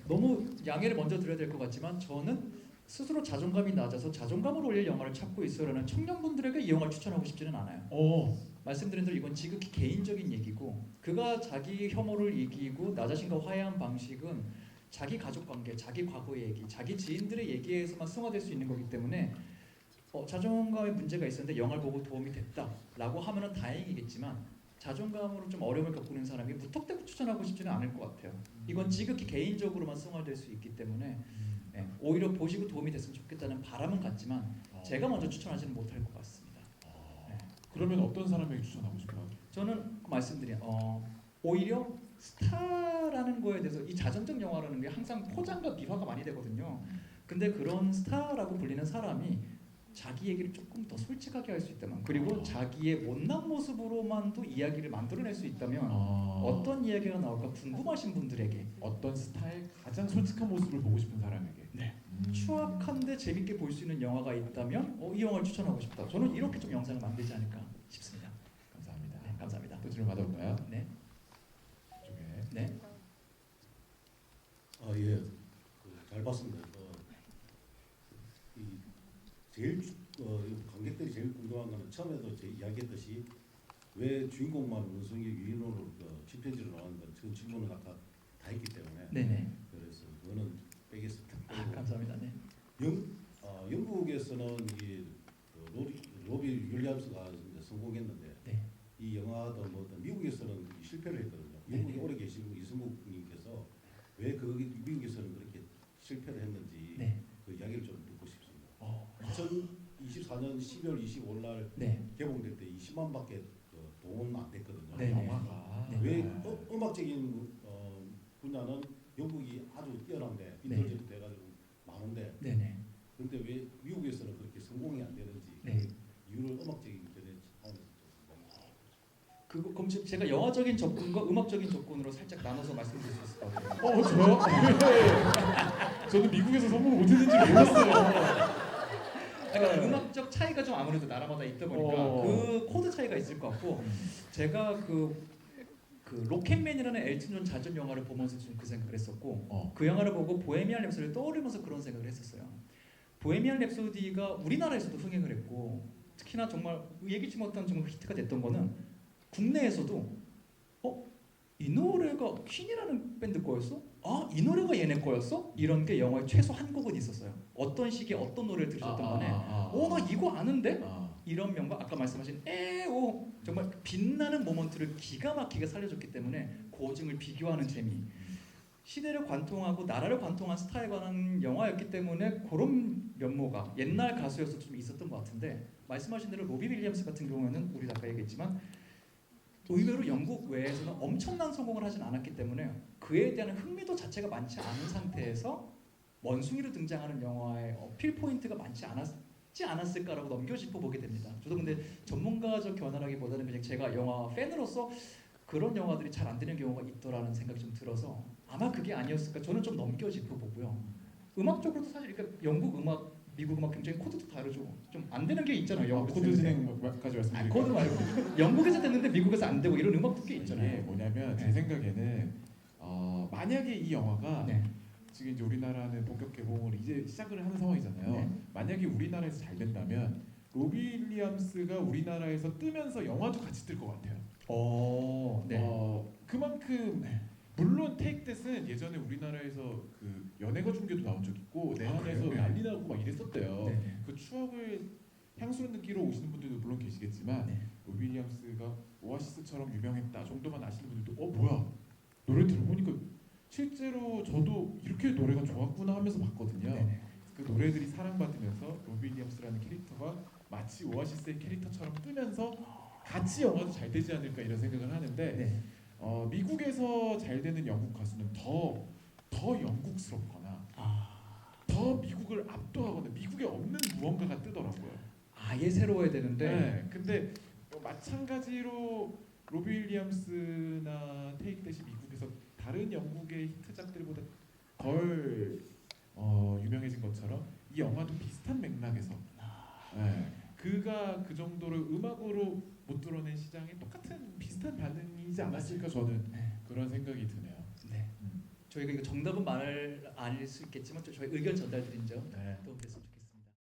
너무 양해를 먼저 드려야 될 것 같지만 저는 스스로 자존감이 낮아서 자존감을 올릴 영화를 찾고 있어라는 청년분들에게 이 영화를 추천하고 싶지는 않아요. 말씀드린 대로 이건 지극히 개인적인 얘기고 그가 자기 혐오를 이기고 나 자신과 화해한 방식은 자기 가족 관계, 자기 과거의 얘기, 자기 지인들의 얘기에서만 승화될 수 있는 거기 때문에 자존감에 문제가 있었는데 영화를 보고 도움이 됐다라고 하면은 다행이겠지만 자존감으로 좀 어려움을 겪고 있는 사람이 무턱대고 추천하고 싶지는 않을 것 같아요. 이건 지극히 개인적으로만 승화될 수 있기 때문에 오히려 보시고 도움이 됐으면 좋겠다는 바람은 같지만 제가 먼저 추천하지는 못할 것 같습니다. 그러면 어떤 사람에게 추천하고 싶어요? 저는 말씀드린 오히려 스타라는 거에 대해서 이 자전적 영화라는 게 항상 포장과 미화가 많이 되거든요. 근데 그런 스타라고 불리는 사람이 자기 얘기를 조금 더 솔직하게 할 수 있다면 그리고 자기의 못난 모습으로만도 이야기를 만들어낼 수 있다면 어떤 이야기가 나올까 궁금하신 분들에게 어떤 스타의 가장 솔직한 모습을 보고 싶은 사람에게 추악한데 재밌게 볼 수 있는 영화가 있다면 이 영화를 추천하고 싶다. 저는 이렇게 좀 영상을 만들지 않을까 싶습니다. 감사합니다. 네, 감사합니다. 또 질문 받아볼까요? 네. 이쪽에. 네. 예, 잘 봤습니다. 제일 관객들이 제일 궁금한 거는 처음에도 제 이야기했듯이 왜 주인공만 문성의 유인으로 집행지로 나왔는가 그런 질문을 아까 다 했기 때문에 네네. 그래서 그거는 빼겠습니다. 감사합니다. 네. 영국에서는 이 로비 윌리엄스가 이제 성공했는데 네. 이 영화도 미국에서는 실패를 했거든요. 영국에 오래 계신 이승국님께서 왜 미국에서는 그렇게 실패를 했는지 네. 그 이야기를 좀 듣고 싶습니다. 2024년 12월 25일 날 네. 개봉될 때 20만밖에 동원 안 됐거든요. 네. 영화가 네. 왜 음악적인 분야는 영국이 아주 뛰어난데 빈털즈도 돼가지고 많은데 네네. 그런데 왜 미국에서는 그렇게 성공이 안 되는지 네. 그 이유를 음악적인 견해 차원에서 좀 그럼 제가 영화적인 접근과 음악적인 접근으로 살짝 나눠서 말씀드릴 수 있을 것 같아요. 저요? 네. 저는 미국에서 성공을 못했는지 몰랐어요. 그러니까 음악적 차이가 좀 아무래도 나라마다 있다 보니까 그 코드 차이가 있을 것 같고 제가 그 로켓맨이라는 엘튼 존 자전 영화를 보면서 좀 그 생각을 했었고 그 영화를 보고 보헤미안 랩소디를 떠올리면서 그런 생각을 했었어요. 보헤미안 랩소디가 우리나라에서도 흥행을 했고 특히나 정말 예기치 못한 정말 히트가 됐던 거는 국내에서도 이 노래가 퀸이라는 밴드 거였어? 이 노래가 얘네 거였어? 이런 게 영화에 최소 한 곡은 있었어요. 어떤 시기에 어떤 노래를 들으셨던 간에 나 이거 아는데? 이런 명곡 아까 말씀하신 에오 정말 빛나는 모먼트를 기가 막히게 살려줬기 때문에 고증을 비교하는 재미 시대를 관통하고 나라를 관통한 스타일에 관한 영화였기 때문에 그런 면모가 옛날 가수여서 좀 있었던 것 같은데 말씀하신 대로 로비 윌리엄스 같은 경우에는 우리 아까 얘기했지만 의외로 영국 외에서는 엄청난 성공을 하진 않았기 때문에 그에 대한 흥미도 자체가 많지 않은 상태에서 원숭이로 등장하는 영화의 어필 포인트가 많지 않았을까라고 넘겨짚어 보게 됩니다. 저도 근데 전문가적 견해라기보다는 그냥 제가 영화 팬으로서 그런 영화들이 잘 안 되는 경우가 있더라는 생각이 좀 들어서 아마 그게 아니었을까 저는 좀 넘겨짚어 보고요. 음악적으로도 사실 그러니까 영국 음악, 미국 음악 굉장히 코드도 다르죠. 좀 안 되는 게 있잖아요. 영국 코드 진행까지 말씀드릴까요? 코드 말고 영국에서 됐는데 미국에서 안 되고 이런 음악도 꽤 있잖아요. 이게 뭐냐면 제 생각에는 만약에 이 영화가 네. 지금 이제 우리나라는 본격 개봉을 이제 시작을 하는 상황이잖아요. 네. 만약에 우리나라에서 잘 된다면 로비 윌리엄스가 우리나라에서 뜨면서 영화도 같이 뜰 것 같아요. 네. 그만큼 물론 테이크 댓은 예전에 우리나라에서 그 연예가 중계도 나온 적 있고 내한에서 그래요? 난리 나고 막 이랬었대요. 네. 그 추억을 향수를 느끼러 오시는 분들도 물론 계시겠지만 네. 로비 윌리엄스가 오아시스처럼 유명했다 정도만 아시는 분들도 뭐야 노래 들어보니까 실제로 저도 이렇게 노래가 좋았구나 하면서 봤거든요. 네네. 그 노래들이 사랑받으면서 로비 윌리엄스라는 캐릭터가 마치 오아시스의 캐릭터처럼 뜨면서 같이 영화도 잘 되지 않을까 이런 생각을 하는데 네. 미국에서 잘 되는 영국 가수는 더 영국스럽거나 더 미국을 압도하거나 미국에 없는 무언가가 뜨더라고요. 아예 새로워야 되는데 네, 근데 마찬가지로 로비 윌리엄스나 테이크 댓이 미국에서 다른 영국의 히트작들보다 덜 유명해진 것처럼 이 영화도 비슷한 맥락에서 그가 그 정도로 음악으로 못 드러낸 시장에 똑같은 비슷한 반응이지 않았을까 저는 그런 생각이 드네요. 네. 저희가 이거 정답은 말 아닐 수 있겠지만 저희 의견 전달드린 점 네. 도움 됐으면 좋겠습니다.